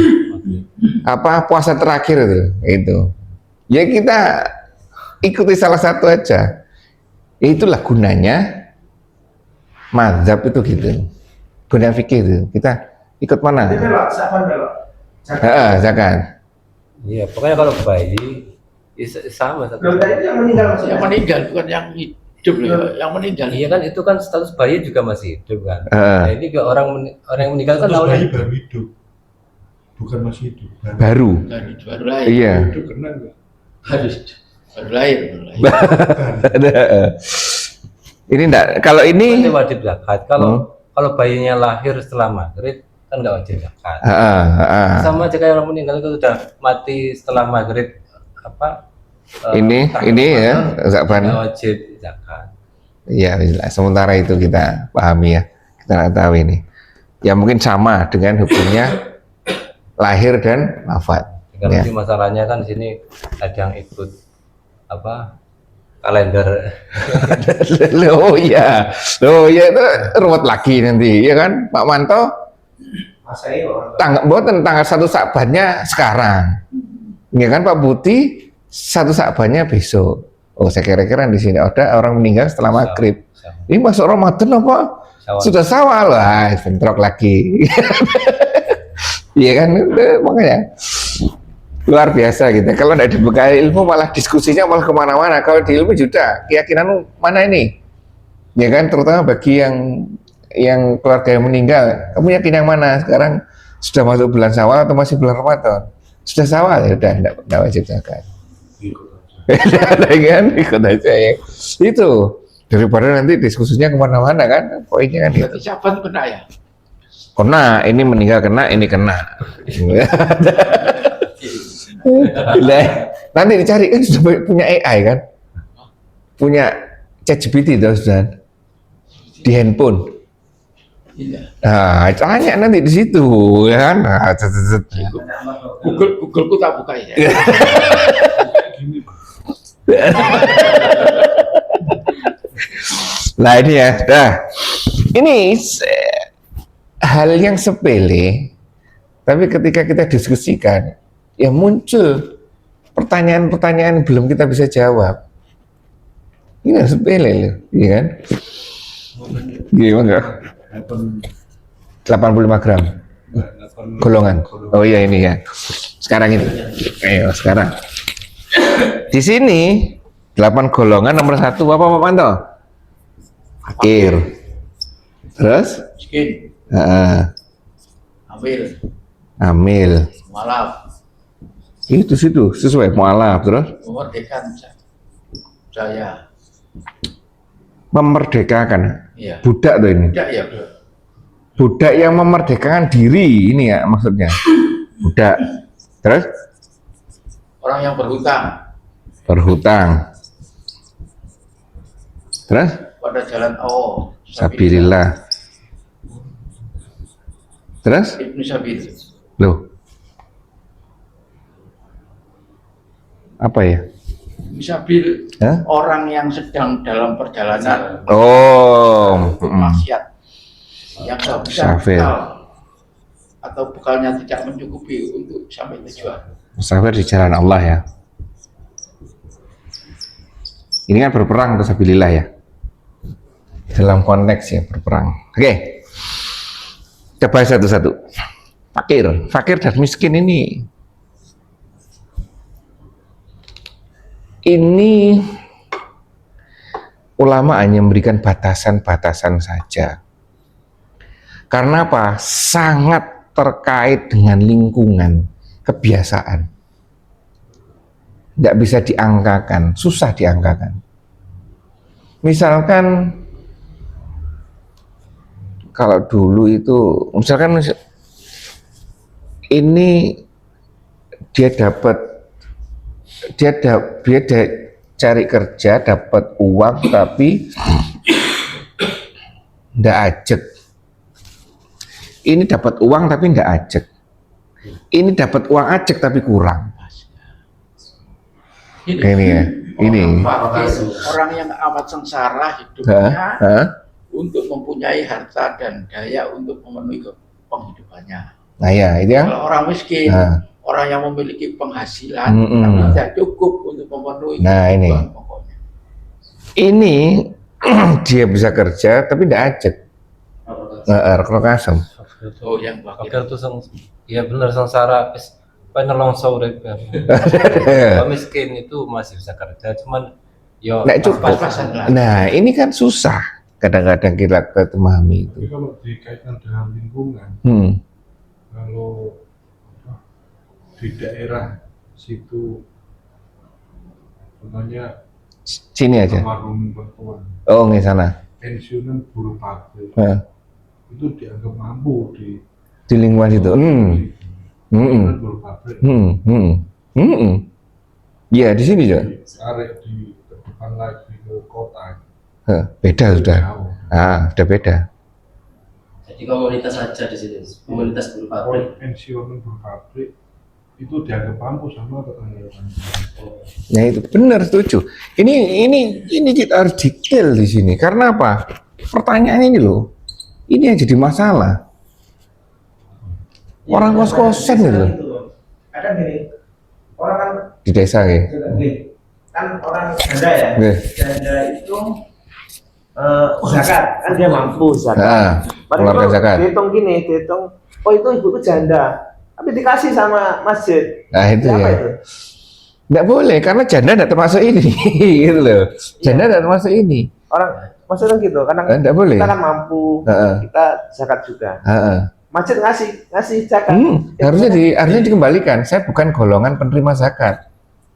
apa puasa terakhir itu ya kita ikuti salah satu aja. Itulah gunanya mazhab itu gitu, guna fikih itu kita ikut Jadi mana. belok, Saban belok. Zakat. Iya, pokoknya kalau bayi sama satu. Belum tadi itu yang meninggal maksudnya. Yang meninggal bukan yang hidup loh, yang meninggal. Iya kan itu kan status bayi juga masih hidup kan. Heeh. Nah, ini juga orang yang meninggal kan Terus awalnya bayi hidup. baru hidup. Bukan masih hidup. Baru. Baru lahir. Iya. Hidup kena enggak? Baru lahir. Ini enggak, kalau Itu ini wajib zakat. Kalau bayinya lahir setelah maghrib kan nggak wajib zakat. Sama aja kayak orang meninggal itu sudah mati setelah maghrib apa? ini ya Zakban. Nggak wajib zakat. Iya, jelas. Sementara itu kita pahami ya, kita nggak tahu ini. Ya mungkin sama dengan hukumnya lahir dan wafat. Karena Ya. ini masalahnya kan di sini ada yang ikut apa kalender. Loh ya itu ruwet lagi nanti, ya kan Pak Manto? Masai orang. Tanggal 1 Sya'bannya sekarang, ya kan Pak Buti 1 Sya'bannya besok. Oh saya kira-kira di sini ada orang meninggal setelah maghrib. Ini masuk Ramadan apa? Syawal. Sudah Syawal, wah bentrok lagi. Iya kan, makanya luar biasa gitu. Kalau tidak dibekali ilmu malah diskusinya malah kemana-mana. Kalau di ilmu juga keyakinan mana ini, ya kan, terutama bagi yang keluarga yang meninggal. Kamu yakin yang mana? Sekarang sudah masuk bulan Syawal atau masih bulan Ramadan? Sudah Syawal ya udah tidak wajib zakat. Kan ikut aja ya. Itu daripada nanti diskusinya kemana-mana kan, poinnya kan itu. Berarti Saban kena ya? Kena, ini meninggal kena, ini kena. Lah, nanti dicari kan sudah punya AI kan, punya ChatGPT tuh sudah di handphone. Iya. Nah, tanya nanti di situ, ya kan? Nah, Google ku tak buka ya. Nah ini ya, dah. Ini hal yang sepele, tapi ketika kita diskusikan, ya muncul pertanyaan-pertanyaan belum kita bisa jawab. Ini yang sepele loh, iya kan? Gimana? 85 gram golongan. Oh iya ini ya. Sekarang ini. Ayo sekarang. Di sini 8 golongan nomor 1 apa Pak Manto? Fakir. Terus? Miskin, ambil, Amil. malam, Itu situ sesuai mualaf. Terus memerdekakan saya. memerdekakan. Iya. Budak tuh ini. Tidak ya, Budak yang memerdekakan diri ini ya maksudnya. Budak. Terus orang yang berhutang berhutang. Terus pada jalan Allah. sabilillah. Terus Ibnu Sabil. loh. Apa ya? Ibnu Sabil Hah? orang yang sedang dalam perjalanan Oh, untuk maksiat, yang tidak bisa Musafir. bekal atau bekalnya tidak mencukupi untuk sampai tujuan. musafir di jalan Allah ya. Ini kan berperang fisabilillah ya. Dalam konteks ya berperang. Oke. Coba satu-satu. Fakir dan miskin ini. Ini ulama hanya memberikan batasan-batasan saja. Karena apa? Sangat terkait dengan lingkungan, kebiasaan. Tidak bisa diangkakan, susah diangkakan. Misalkan kalau dulu itu, misalkan ini dia cari kerja, dapat uang tapi ndak ajek. Ini dapat uang tapi ndak ajek. Ini dapat uang ajek tapi kurang. Ini ya, ini. Orang yang amat sengsara hidupnya untuk mempunyai harta dan daya untuk memenuhi penghidupannya. Nah ya, itu yang. Kalau orang miskin, orang yang memiliki penghasilan tidak cukup untuk memenuhi kebutuhan pokoknya. Ini dia bisa kerja tapi tidak ajek. Rekno kasem. Oh, yang Fakir itu ya benar sengsara habis penolongso urip. Miskin itu masih bisa kerja, cuman yo nggak cukup. Nah, ini kan susah. Kadang-kadang kita memahami itu. Tapi kalau dikaitkan dengan lingkungan, kalau di daerah situ, contohnya sini aja. almarhum perempuan, Oh, di sana. pensiunan buruh pabrik, itu dianggap mampu di lingkungan situ. buruh pabrik. Ya di sini juga. Tarik di depan lagi ke kota. Beda sudah. Sudah beda. Jadi komunitas saja di sini, komunitas buruh pabrik. Pensiunan buruh pabrik itu dianggap mampu sama tetangga. Nah itu benar, setuju. Ini kita harus detail di sini. Karena apa? Pertanyaannya ini loh. Ini yang jadi masalah. Orang kos-kosan gitu. Kadang gini, orang kan Di desa ya. kan orang janda ya. Janda itu zakat, kan dia mampu zakat. Mengeluarkan zakat. Dihitung gini, oh itu ibuku janda, tapi dikasih sama masjid. Nah itu Siapa ya. itu? Nggak boleh, karena janda nggak termasuk ini, gitu loh. Janda nggak termasuk ini. Orang maksudnya gitu, kadang Nggak boleh. kita kan mampu, kita zakat juga. Masjid ngasih zakat. Harusnya dikembalikan. Saya bukan golongan penerima zakat.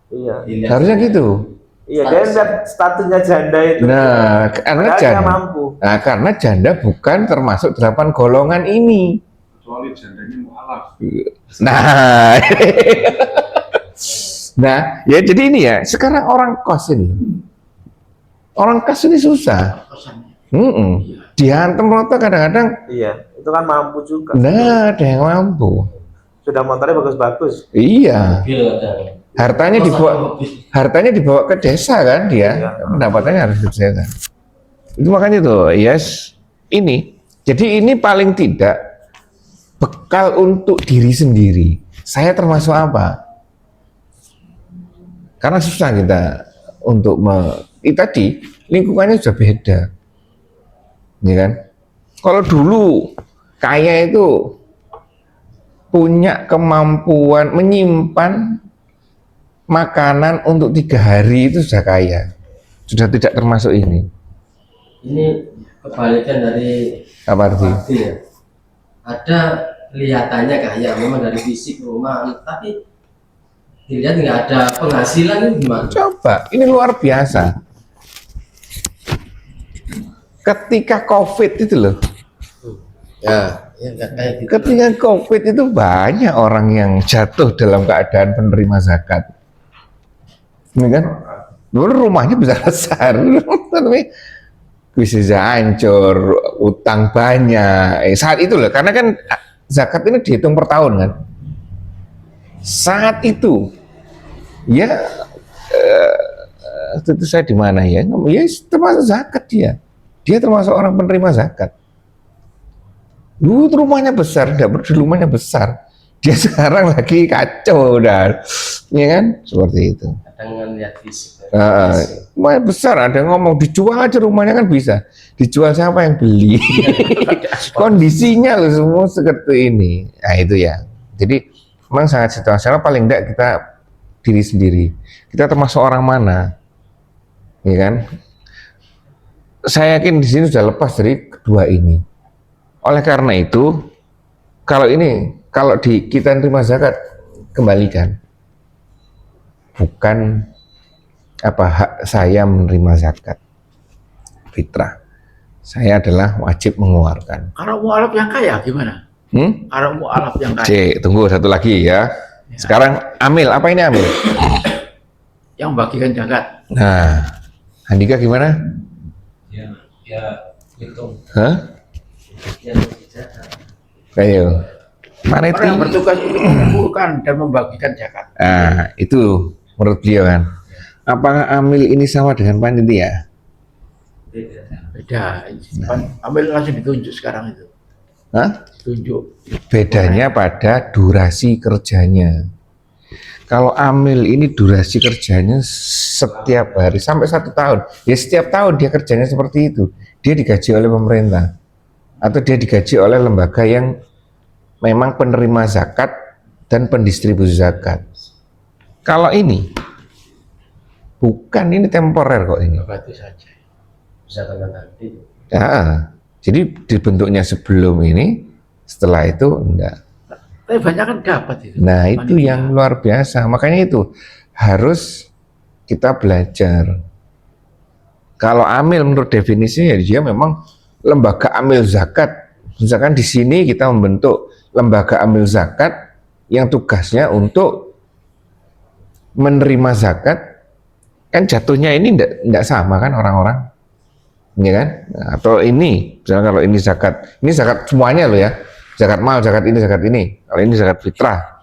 Iya. Harusnya gitu. Iya, dia lihat statusnya janda itu. Nah, karena Padahal dia janda. mampu. Nah, karena janda bukan termasuk 8 golongan ini. Kecuali jandanya mu'alaf. Nah, nah, ya jadi ini ya. Sekarang orang kos ini, orang kos ini susah. Dihantam motor kadang-kadang. Iya, itu kan mampu juga. Nah, ada yang mampu. Sudah motornya bagus-bagus. Iya. Mobil ada. Hartanya dibawa ke desa kan dia. Pendapatannya harus ke desa. Itu makanya tuh, yes, ini. Jadi ini paling tidak bekal untuk diri sendiri. Saya termasuk apa? Karena susah kita untuk tadi lingkungannya sudah beda, ya kan? Kalau dulu kaya itu punya kemampuan menyimpan makanan untuk 3 hari itu sudah kaya, sudah tidak termasuk ini. Ini kebalikan dari Apa arti? ya. Ada kelihatannya kaya memang dari fisik rumah, tapi dilihat nggak ada penghasilan ini gimana? Coba, ini luar biasa. Ketika COVID itu loh, Ya kayak gitu. ketika COVID itu banyak orang yang jatuh dalam keadaan penerima zakat. Ini kan, dulu rumahnya besar-besar, tapi bisa hancur, utang banyak. Saat itu loh, karena kan zakat ini dihitung per tahun kan. Saat itu, ya, itu saya di mana ya? Ya termasuk zakat dia termasuk orang penerima zakat. Dulu rumahnya besar, tidak perlu rumahnya besar. Dia sekarang lagi kacau udah, ya kan? Seperti itu. Kadang lihat fisik. Rumahnya besar, ada yang ngomong dijual aja rumahnya kan bisa. Dijual siapa yang beli? Kondisinya loh semua seperti ini. Nah itu ya. Jadi memang sangat situasional, paling enggak kita diri sendiri. Kita termasuk orang mana? Ya kan? Saya yakin di sini sudah lepas dari kedua ini. Oleh karena itu, kalau di kita nerima zakat, kembalikan. Bukan hak saya menerima zakat fitrah. Saya adalah wajib mengeluarkan. Kalau mualaf yang kaya gimana? Kalau mualaf yang kaya Cek, tunggu satu lagi ya. Sekarang amil, apa ini amil? yang bagikan zakat. Nah, Andika gimana? Ya hitung. Hah? yang zakat. Ayo. Mana itu? Orang yang bertugas untuk mengumpulkan dan membagikan zakat. Nah, itu menurut beliau kan. Apakah amil ini sama dengan panitia? Beda. Ambil langsung ditunjuk sekarang itu. Hah? Tunjuk. Bedanya pada durasi kerjanya. Kalau amil ini durasi kerjanya setiap hari sampai 1 tahun. Ya setiap tahun dia kerjanya seperti itu. Dia digaji oleh pemerintah. Atau dia digaji oleh lembaga yang memang penerima zakat dan pendistribusi zakat. Kalau ini bukan, ini temporer kok ini. Berarti saja. Zakat nanti. Ya, jadi dibentuknya sebelum ini, setelah itu enggak. Tapi banyak kan dapat itu. Nah, itu Panitia. yang luar biasa. Makanya itu harus kita belajar. Kalau amil menurut definisinya dia memang lembaga amil zakat. Misalkan di sini kita membentuk lembaga amil zakat yang tugasnya untuk menerima zakat, kan jatuhnya ini enggak sama kan orang-orang, ya kan? Nah, atau ini, misalnya kalau ini zakat semuanya loh ya, zakat mal, zakat ini, kalau ini zakat fitrah,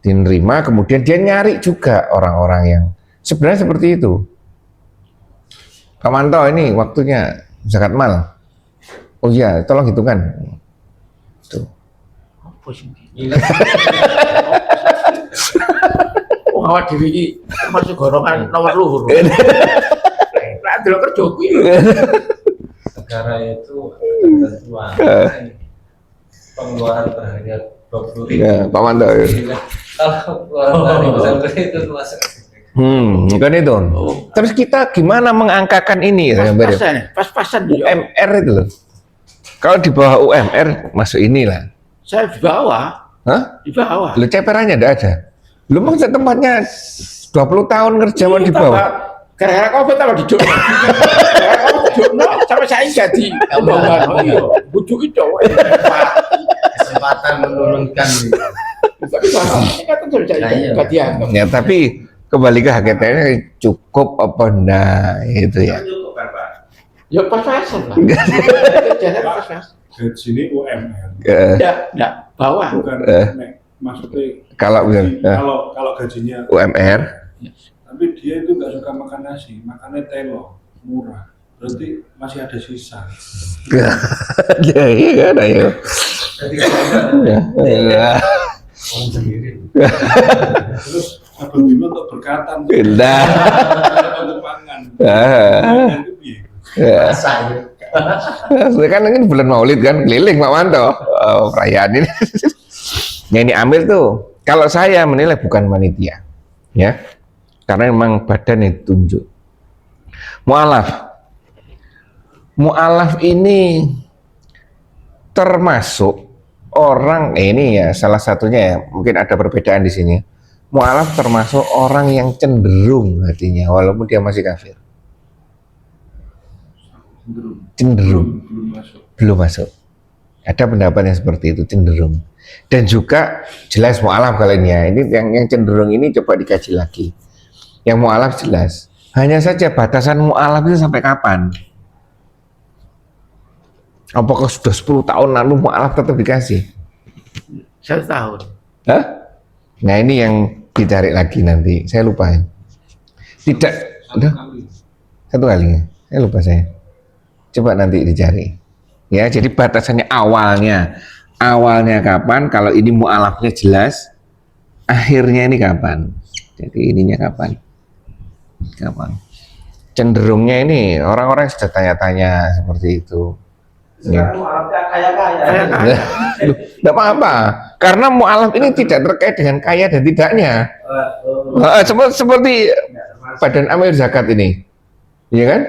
diterima, kemudian dia nyari juga orang-orang yang sebenarnya seperti itu. Pak Manto, ini waktunya zakat mal. Oh iya, tolong hitungkan. Tuh. Apa sih? Oh, awak dhewe iki termasuk golongan nomor luhur. Lah delok kerja kuwi. Negara itu ketentuan pengeluaran per hari 20.000. Ya, Pak Manto. Ya. Kalau pengeluaran dari pesantren itu masuk. Bukan itu. Terus kita gimana mengangkakan ini? Pas-pasan juga. UMR itu loh. Kalau di bawah UMR masuk inilah. Saya di bawah. Hah? Di bawah. Lu ceperannya enggak ada. Lu mau tempatnya 20 tahun kerja mau di bawah. Gara-gara Covid tambah di Jogja. Gara-gara Covid di Jogja sampai saya jadi pembangunan. Oh iya, bujuk itu. Kesempatan menurunkan. Tapi ini kan terus jadi bagian. Ya tapi kembali ke HKTN cukup apa enggak itu ya. Cukup kan Pak? Ya pas-pasan lah. Jalan pas-pasan. Gaji ini UMR. Enggak, bawah. Bukan nek, maksudnya Kalau kalau gajinya UMR tapi dia itu nggak suka makan nasi, makannya telo murah, berarti masih ada sisa. ya iya kan ayo. Ya. Terus abang untuk berkatan tuh Nah. untuk pangan. Itu piye? Ya. Rasa itu. Kan ini bulan Maulid kan keliling Pak Manto. Perayaan ini. Nah, ini ambil tuh. Kalau saya menilai bukan panitia. Ya. Karena memang badan yang ditunjuk. Mu'alaf ini termasuk orang ini ya salah satunya ya mungkin ada perbedaan di sini. Mu'alaf termasuk orang yang cenderung hatinya walaupun dia masih kafir. Cenderung belum masuk. Ada pendapat yang seperti itu, cenderung. Dan juga jelas mu'alaf kali ini ya. Ini yang cenderung ini coba dikaji lagi. Yang mu'alaf jelas. Hanya saja batasan mu'alaf itu sampai kapan? Apakah sudah 10 tahun lalu mu'alaf tetap dikasih? 1 tahun. Hah? Nah ini yang dicari lagi nanti. Saya lupa. Tidak. Udah? Satu kali. Saya lupa saya. Coba nanti dicari. Ya, jadi batasannya awalnya kapan? Kalau ini mu'alafnya jelas, akhirnya ini kapan? Jadi ininya kapan? Cenderungnya ini orang-orang sudah tanya-tanya seperti itu. Sekarang mu'alafnya kaya-kaya. Tidak apa-apa, karena mu'alaf ini tidak terkait dengan kaya dan tidaknya. Seperti badan amil zakat ini, ya kan?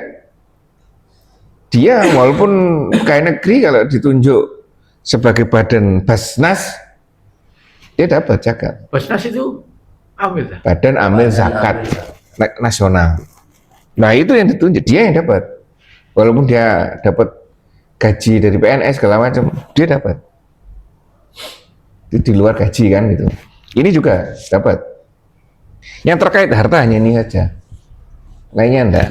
dia walaupun pegawai negeri kalau ditunjuk sebagai badan Basnas, dia dapat zakat. Basnas itu ambil dah. Badan Amil Zakat Nasional. Nah itu yang ditunjuk, dia yang dapat. Walaupun dia dapat gaji dari PNS segala macam, dia dapat. Itu di luar gaji kan gitu. Ini juga dapat. Yang terkait harta hanya ini saja. Lainnya enggak.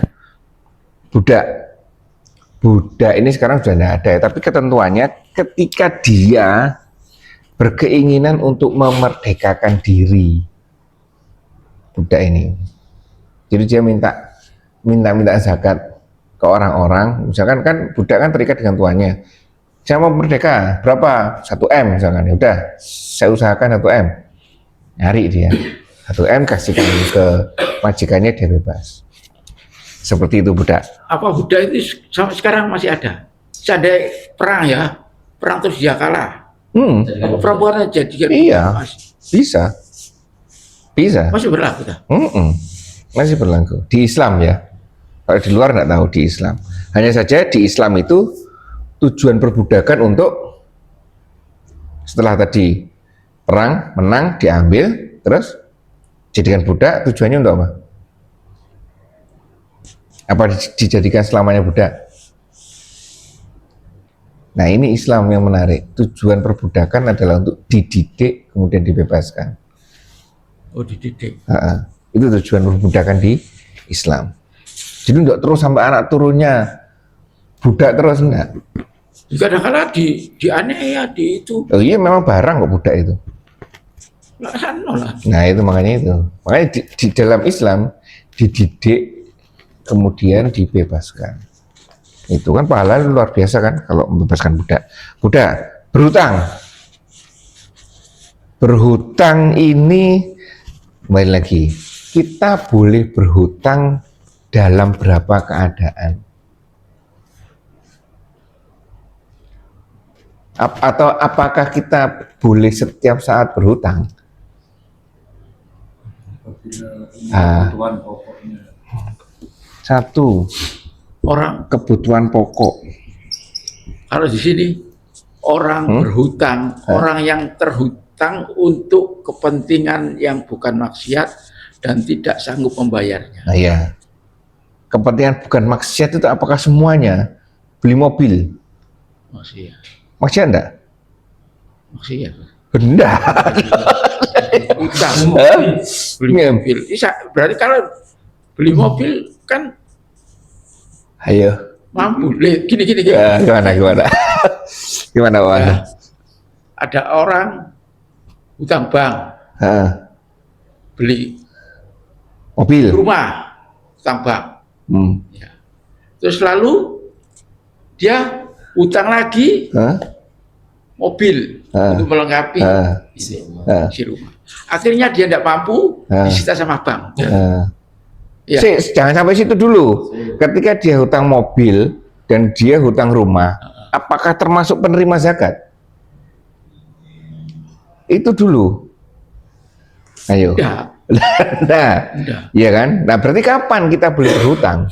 Budak ini sekarang sudah tidak ada, tapi ketentuannya ketika dia berkeinginan untuk memerdekakan diri, budak ini, jadi dia minta zakat ke orang-orang, misalkan kan budak kan terikat dengan tuannya, saya mau merdeka berapa, 1 M misalkan, ya udah saya usahakan 1 M, nyari dia 1 M kasihkan ke majikannya, dia bebas. Seperti itu budak. Apa budak itu sampai sekarang masih ada? Seandainya perang ya, perang terus dia kalah. Apa perempuan jadi Iya, bisa. Masih berlaku dah. Masih berlaku di Islam ya. Kalau di luar nggak tahu di Islam. Hanya saja di Islam itu tujuan perbudakan untuk setelah tadi perang menang diambil terus jadikan budak, tujuannya untuk apa? Apa dijadikan selamanya budak? Nah ini Islam yang menarik. Tujuan perbudakan adalah untuk dididik kemudian dibebaskan. Oh dididik. Itu tujuan perbudakan di Islam. Jadi untuk terus sampai anak turunnya budak terus enggak. Kadang-kadang dianiaya di itu. Oh iya memang barang kok budak itu. Nah itu makanya itu. Makanya di dalam Islam dididik kemudian dibebaskan. Itu kan pahala luar biasa kan kalau membebaskan budak. Budak berhutang ini kembali lagi, kita boleh berhutang dalam berapa keadaan? Atau apakah kita boleh setiap saat berhutang? Kebutuhan pokoknya. Satu, Orang kebutuhan pokok. kalau di sini orang berhutang, orang yang terhutang untuk kepentingan yang bukan maksiat dan tidak sanggup membayarnya. Nah ya, kepentingan bukan maksiat itu apakah semuanya? Beli mobil, Maksiat. maksiat enggak? Maksiat. Benda. Utang. Beli Iya. mobil. Berarti kalau beli mobil kan Ayo. mampu. Gini. Gimana? Gimana Pak? Ya, ada orang utang bank, beli Mobil. rumah, utang bank. Ya. Terus lalu dia utang lagi mobil untuk melengkapi isi rumah. Akhirnya dia tidak mampu, disita sama bank. Ya. Jangan sampai situ dulu. Ketika dia hutang mobil dan dia hutang rumah, apakah termasuk penerima zakat? Itu dulu. Ayo. Ya. Nah, iya kan? Nah, berarti kapan kita boleh berhutang?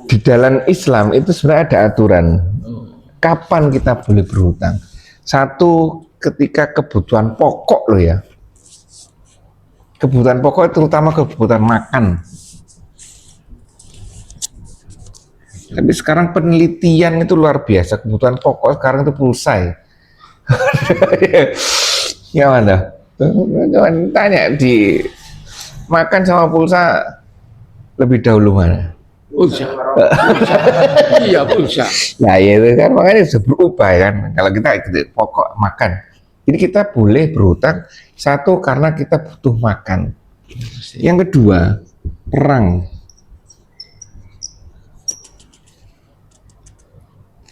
Di dalam Islam itu sebenarnya ada aturan. Kapan kita boleh berhutang? Satu, ketika kebutuhan pokok loh ya. Kebutuhan pokok terutama kebutuhan makan. Tapi sekarang penelitian itu luar biasa. Kebutuhan pokok sekarang itu pulsa ya. Gimana? Tanya di makan sama pulsa lebih dahulu mana? Pulsa. Iya pulsa. Nah ya itu kan makanya sudah berubah kan. Kalau kita pokok makan. Jadi kita boleh berhutang, satu karena kita butuh makan. Yang kedua, perang.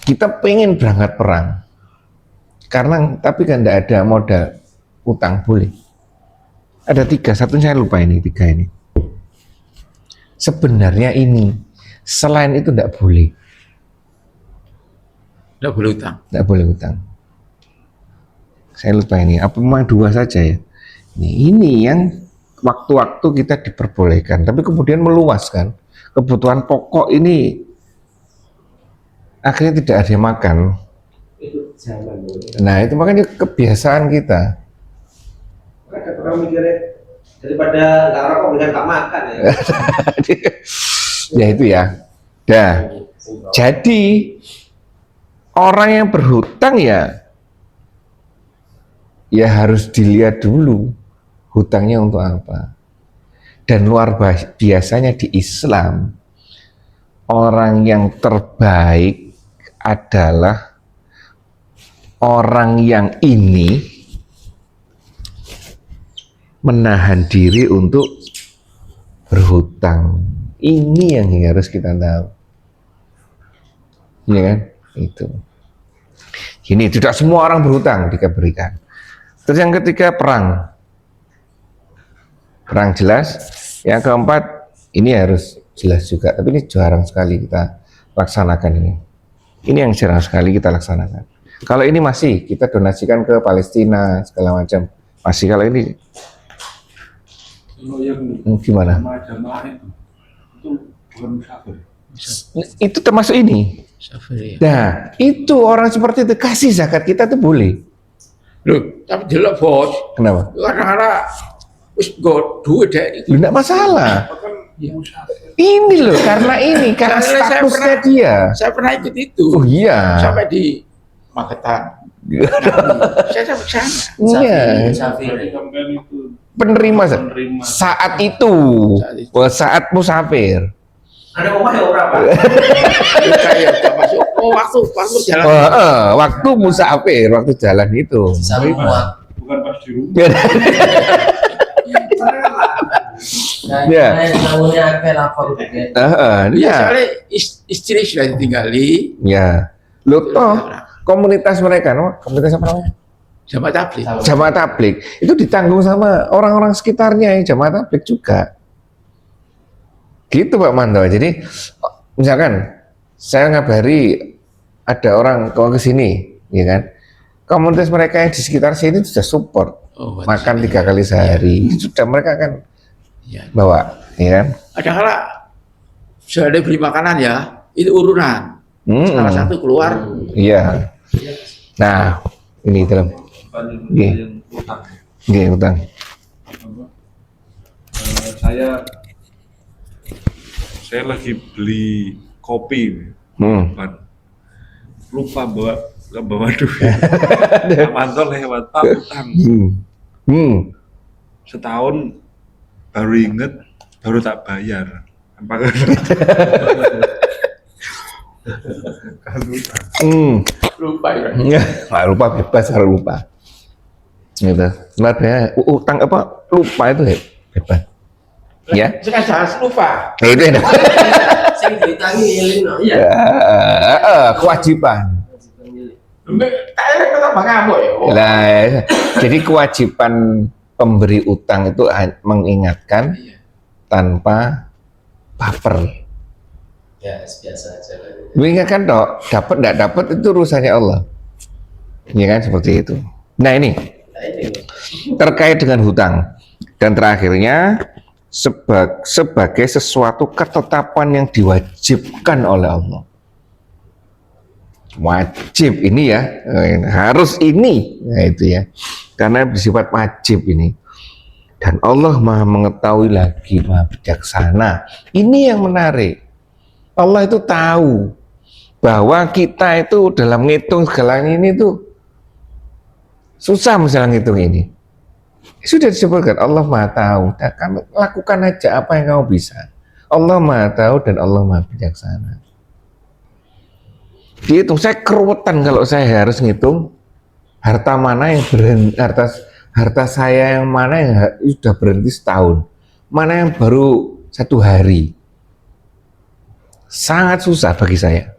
Kita pengen berangkat perang. Karena tapi kan tidak ada modal utang boleh. Ada 3, satunya saya lupa ini 3 ini. Sebenarnya ini selain itu tidak boleh. Tidak boleh utang. Tidak boleh utang. Saya lupa ini. Apa memang 2 saja ya? Ini yang waktu-waktu kita diperbolehkan, tapi kemudian meluas kan. Kebutuhan pokok ini akhirnya tidak ada yang makan. Itu zaman dulu. Nah itu makanya kebiasaan kita. Ada orang mikirnya daripada nggak rokok dengan nggak makan ya. Ya itu ya. Nah, jadi orang yang berhutang ya harus dilihat dulu hutangnya untuk apa. Dan luar biasanya di Islam, orang yang terbaik adalah orang yang ini menahan diri untuk berhutang. Ini yang harus kita tahu. Iya kan? Itu. Gini, tidak semua orang berhutang diberikan. Terus yang ketiga perang. Perang jelas. Yang keempat, ini harus jelas juga. Tapi ini jarang sekali kita laksanakan ini. Ini yang jarang sekali kita laksanakan. Kalau ini masih kita donasikan ke Palestina segala macam. Masih kalau ini Kalau yang gimana? jamaah itu bukan musafir. Itu termasuk ini. Nah, itu orang seperti itu kasih zakat kita tuh boleh. Loh, tapi jelek bos. Kenapa? Kadang-kadang wis go duit deh. Lu enggak masalah. Bahkan musafir. Ini loh, karena Karena saya statusnya pernah- dia. Saya pernah ikut itu. Oh iya. Sampai di Magetan. Saya sampai sana. Iya. Jadi sampean itu Penerima menerima. saat itu. Saat itu. Saat musafir. Ada omah ya ora Pak. Saya udah masuk. Oh waktu jalan. Waktu musafir, waktu jalan itu. Sama Bukan pas di rumah. Nah, Ya. namanya apa lapor gitu ya. Ya, Iya. soalnya istri sudah ditinggali. Ya. Loh, komunitas mereka, komunitas apa namanya? Sama tablik. Jamaah tablik itu ditanggung sama orang-orang sekitarnya yang jamaah tablik juga. Gitu Pak Manto. Jadi misalkan saya ngabari ada orang kalau ke sini, ya kan? Komunitas mereka yang di sekitar sini sudah support. Oh, Makan 3 kali sehari. Sudah mereka kan Ya. bawa, ya kan? Ada kala sudah ada beli makanan ya, itu urunan. Salah satu keluar. Iya. Nah, ini dalam Yang utang. utang. Apa? Saya lagi beli kopi, kan. Lupa bawa duit. Pak Manto lewat Pak utang. Setahun baru inget, baru tak bayar. Apakah Lupa ya. Nggak lupa, bebas kalau lupa. Gitu. Sebenarnya utang apa lupa itu bebas. Ya. Sekarang jangan lupa. Nah, itu enak. Sing ditangi ngiling no, iya. Kewajiban. Saya kenapa ngamuk ya? Nah, jadi kewajiban pemberi utang itu mengingatkan tanpa baper. Ya, biasa aja lah. Mengingatkan dok, dapat tidak dapat itu urusannya Allah. Ya kan seperti itu. Nah ini Nah, ini terkait dengan hutang dan terakhirnya sebagai sesuatu ketetapan yang diwajibkan oleh Allah. Wajib ini ya, harus ini, nah itu ya, karena bersifat wajib ini. Dan Allah Maha mengetahui lagi, Maha bijaksana. Ini yang menarik. Allah itu tahu bahwa kita itu dalam ngitung segalanya ini tuh susah misalnya ngitung ini. Sudah disebutkan Allah Maha tahu. Dan kamu lakukan aja apa yang kamu bisa. Allah Maha tahu dan Allah Maha bijaksana. Dihitung, saya keruwetan kalau saya harus ngitung harta mana yang harta saya yang mana yang sudah berhenti setahun, mana yang baru 1 hari. Sangat susah bagi saya.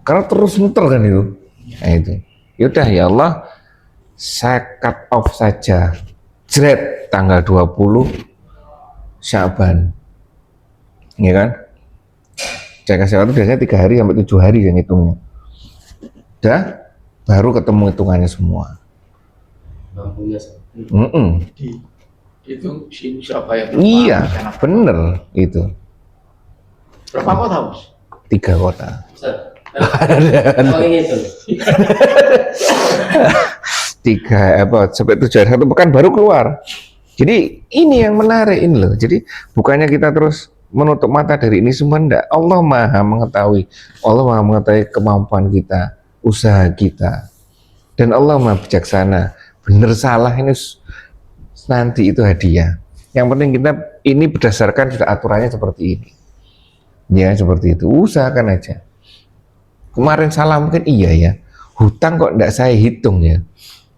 Karena terus muter kan itu. Nah itu. Yaudah ya Allah, saya cut off saja. Jret tanggal 20 Sya'ban. Ya kan? Saya kasih waktu biasanya 3 hari sampai 7 hari yang hitungnya. Udah, baru ketemu hitungannya semua. mampunya. Itu sini Surabaya. Iya, bener itu. Berapa kota, Bos? 3 kota. Kalau itu. 3 apa sampai 7 hari, 1 pekan baru keluar. Jadi ini yang menarik ini loh. Jadi bukannya kita terus menutup mata dari ini semua, enggak. Allah Maha mengetahui. Allah Maha mengetahui kemampuan kita, usaha kita. Dan Allah Maha bijaksana. Bener salah ini nanti itu hadiah. Yang penting kita ini berdasarkan sudah aturannya seperti ini. Ya, seperti itu. Usahakan aja. Kemarin salah mungkin iya ya. Hutang kok enggak saya hitung ya.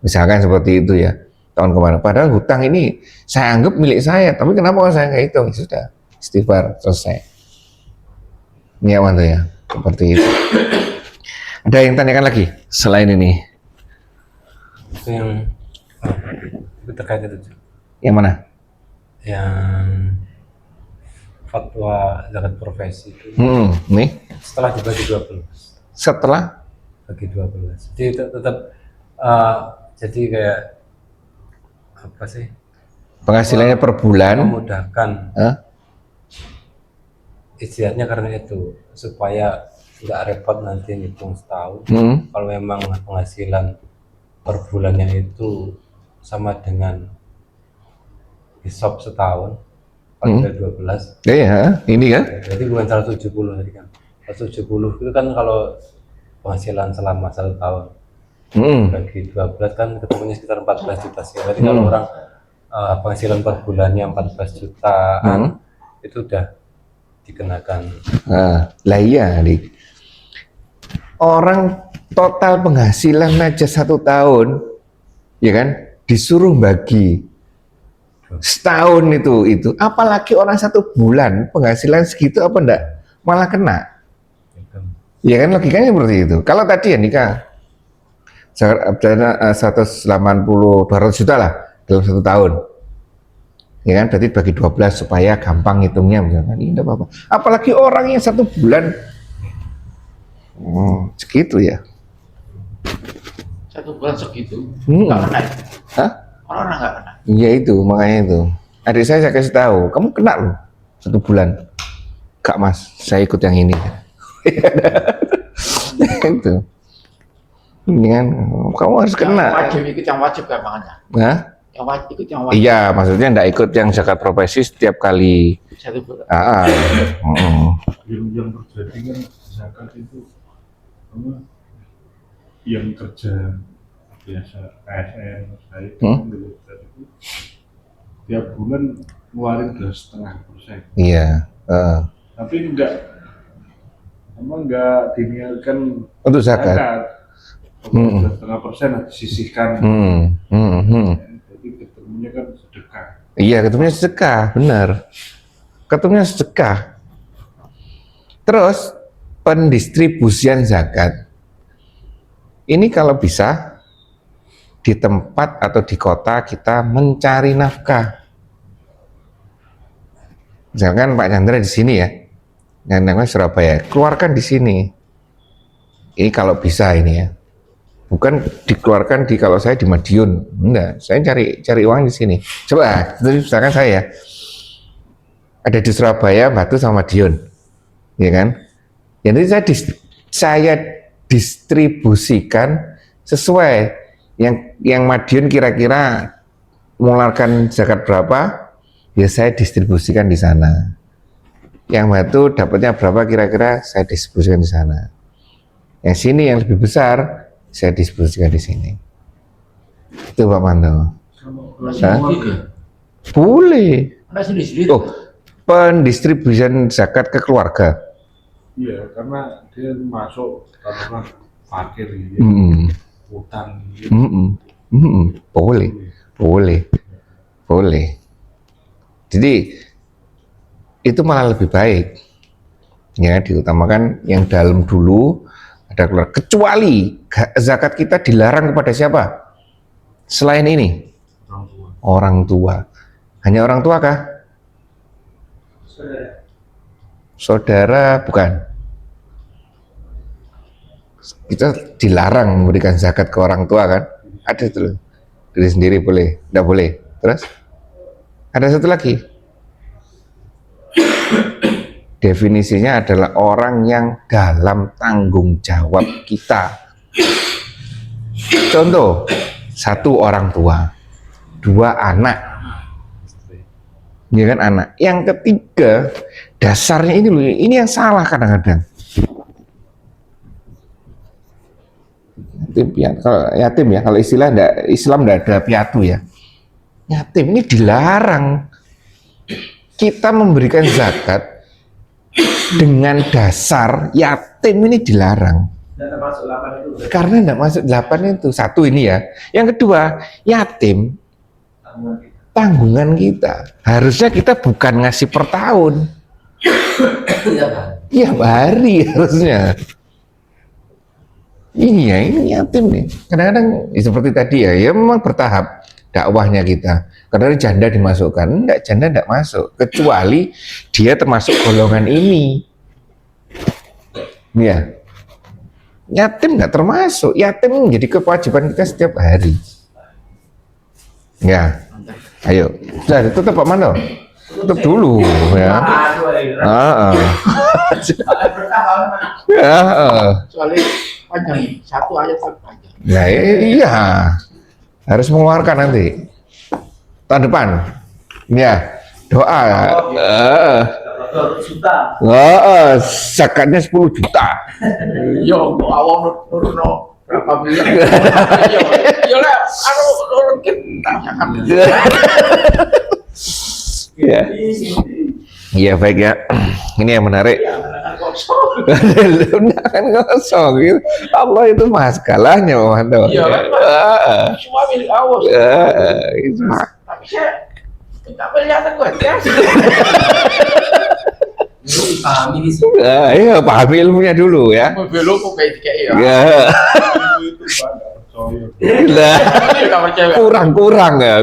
Misalkan seperti itu ya. Tahun kemarin. Padahal hutang ini saya anggap milik saya. Tapi kenapa saya nggak hitung? Sudah. Istighfar. Selesai. Ini aman tuh ya. Seperti itu. Ada yang tanyakan lagi? Selain ini. Itu yang itu terkait itu. Yang mana? Yang fatwa zakat profesi itu Nih. setelah dibagi 12. Setelah Bagi 12. Jadi tetap jadi kayak apa sih? penghasilannya per bulan. Memudahkan Hah? istilahnya karena itu supaya nggak repot nanti ngitung setahun. Kalau memang penghasilan per bulannya itu sama dengan hisap setahun, kalau dari 12, Iya, ini kan? jadi bukan 170 tadi kan. 170 itu kan kalau penghasilan selama 1 tahun bagi 12 kan ketemunya sekitar 14 juta sih. Berarti kalau orang penghasilan per bulannya 14 jutaan itu udah dikenakan. Nah, lah iya, Dik. Orang total penghasilan aja 1 tahun, ya kan, disuruh bagi setahun itu. Apalagi orang 1 bulan penghasilan segitu apa enggak malah kena? Ya kan logikanya seperti itu. Kalau tadi ya nikah dana 180 200 juta lah dalam 1 tahun. Ya kan berarti bagi 12 supaya gampang hitungnya misalkan. Ini enggak apa-apa. Apalagi orang yang 1 bulan segitu ya. 1 bulan segitu. Hmm. Nggak kena. Hah? Orang nggak kena. Iya itu, makanya itu. Adik saya kasih tahu, kamu kena loh 1 bulan. Kak Mas, saya ikut yang ini. Itu. Ini kan, kamu harus kena. Wajib ikut yang wajib kan makanya. Hah? Yang wajib ikut yang wajib. Iya, maksudnya enggak ikut yang zakat profesi setiap kali. 1 bulan. Yang terjadi kan zakat itu apa, yang kerja biasa ASN saya itu tiap bulan ngeluarin 2,5%. Iya. Tapi enggak diniatkan Untuk zakat. 2,5% disisihkan. Jadi ketemunya kan sedekah. Iya, ketemunya sedekah, benar. Ketemunya sedekah. Terus pendistribusian zakat ini kalau bisa di tempat atau di kota kita mencari nafkah. Misalkan Pak Chandra di sini ya, yang namanya Surabaya, keluarkan di sini. Ini kalau bisa ini ya, bukan dikeluarkan di kalau saya di Madiun, enggak. Saya cari uang di sini. Coba, misalkan saya ada di Surabaya, Batu sama Madiun, ya kan? Jadi saya distribusikan sesuai yang Madiun kira-kira mengeluarkan zakat berapa, ya saya distribusikan di sana. Yang Batu dapatnya berapa kira-kira, saya distribusikan di sana. Yang sini yang lebih besar, saya distribusikan di sini. Itu Pak Manto. Boleh. Oh, pendistribusian zakat ke keluarga. Iya, karena dia masuk karena parkir gitu, utang gitu. Boleh. Jadi itu malah lebih baik. Ya, diutamakan yang dalam dulu ada keluar. Kecuali zakat kita dilarang kepada siapa? Selain ini, orang tua. Hanya orang tua kah? Saudara bukan. Kita dilarang memberikan zakat ke orang tua kan? Ada tuh. Diri sendiri boleh, enggak boleh. Terus Ada satu lagi. Definisinya adalah orang yang dalam tanggung jawab kita. Contoh, 1 orang tua, 2 anak, ya kan anak. Yang ketiga, dasarnya ini loh, ini yang salah kadang-kadang. Yatim ya, kalau istilah Islam tidak ada piatu ya. Yatim ini dilarang. Kita memberikan zakat dengan dasar yatim ini dilarang. Dan termasuk 8 itu. Karena tidak masuk 8 itu. 1 ini ya. Yang kedua, yatim tanggungan kita. Harusnya kita bukan ngasih per tahun. Iya Pak. Tiap hari harusnya. Ini yatim nih. Kadang-kadang ya seperti tadi ya memang bertahap dakwahnya kita. Kadang janda dimasukkan, enggak, janda enggak masuk. Kecuali dia termasuk golongan ini. Ya. Yatim enggak termasuk. Yatim menjadi kewajiban kita setiap hari. Ya. Ayo. Sudah tutup Pak Mando. Tutup dulu ya. Ya. Soalnya panjang, 1 ayat tapi panjang. Nah, iya. Harus mengeluarkan nanti. Tahun depan. Ya. Doa. Juta. Zakatnya 10 juta. Yo, awal nuruno berapa miliar? Yo lah, nurun kita zakat. Ya. Iya baik ya. Ini yang menarik. Undangan kosong gitu. Allah itu maha segalanya Muhammad. Iya kan? Semua milik Allah. Tapi saya tidak kelihatan kok ya. Ini dipahami di sini. Iya pahami ilmunya dulu ya. Mobil lo kok kayak ya. Ya. Lah, kurang ya.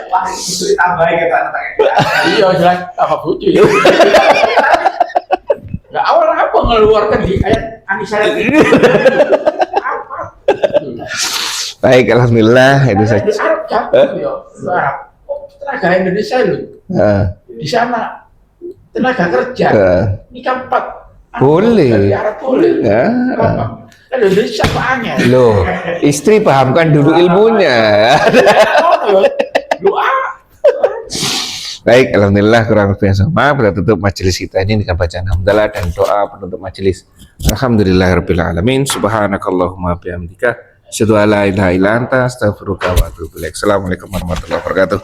Wah, itu ditambahin ke anak-anak. Iya, jelas apa buci. Nah, awal apa mengeluarkan di ayat Anisa itu? Apa? Baik, alhamdulillah itu saja. Arab jatuh ya, Arab. Tenaga Indonesia loh. Di sana tenaga kerja. Ini kan 4. Boleh. Di Arab boleh. Kan Indonesia banyak. Loh, istri pahamkan dulu ilmunya. Doa. Baik, alhamdulillah kurang lebih sama. Kita tutup majelis kita ini dengan bacaan hamdalah dan doa penutup majelis. Alhamdulillahirabbil alamin. Subhanakallahumma bihamdika asyhadu an la ilaha illa anta astaghfiruka wa atubu ilaik. Assalamualaikum warahmatullahi wabarakatuh.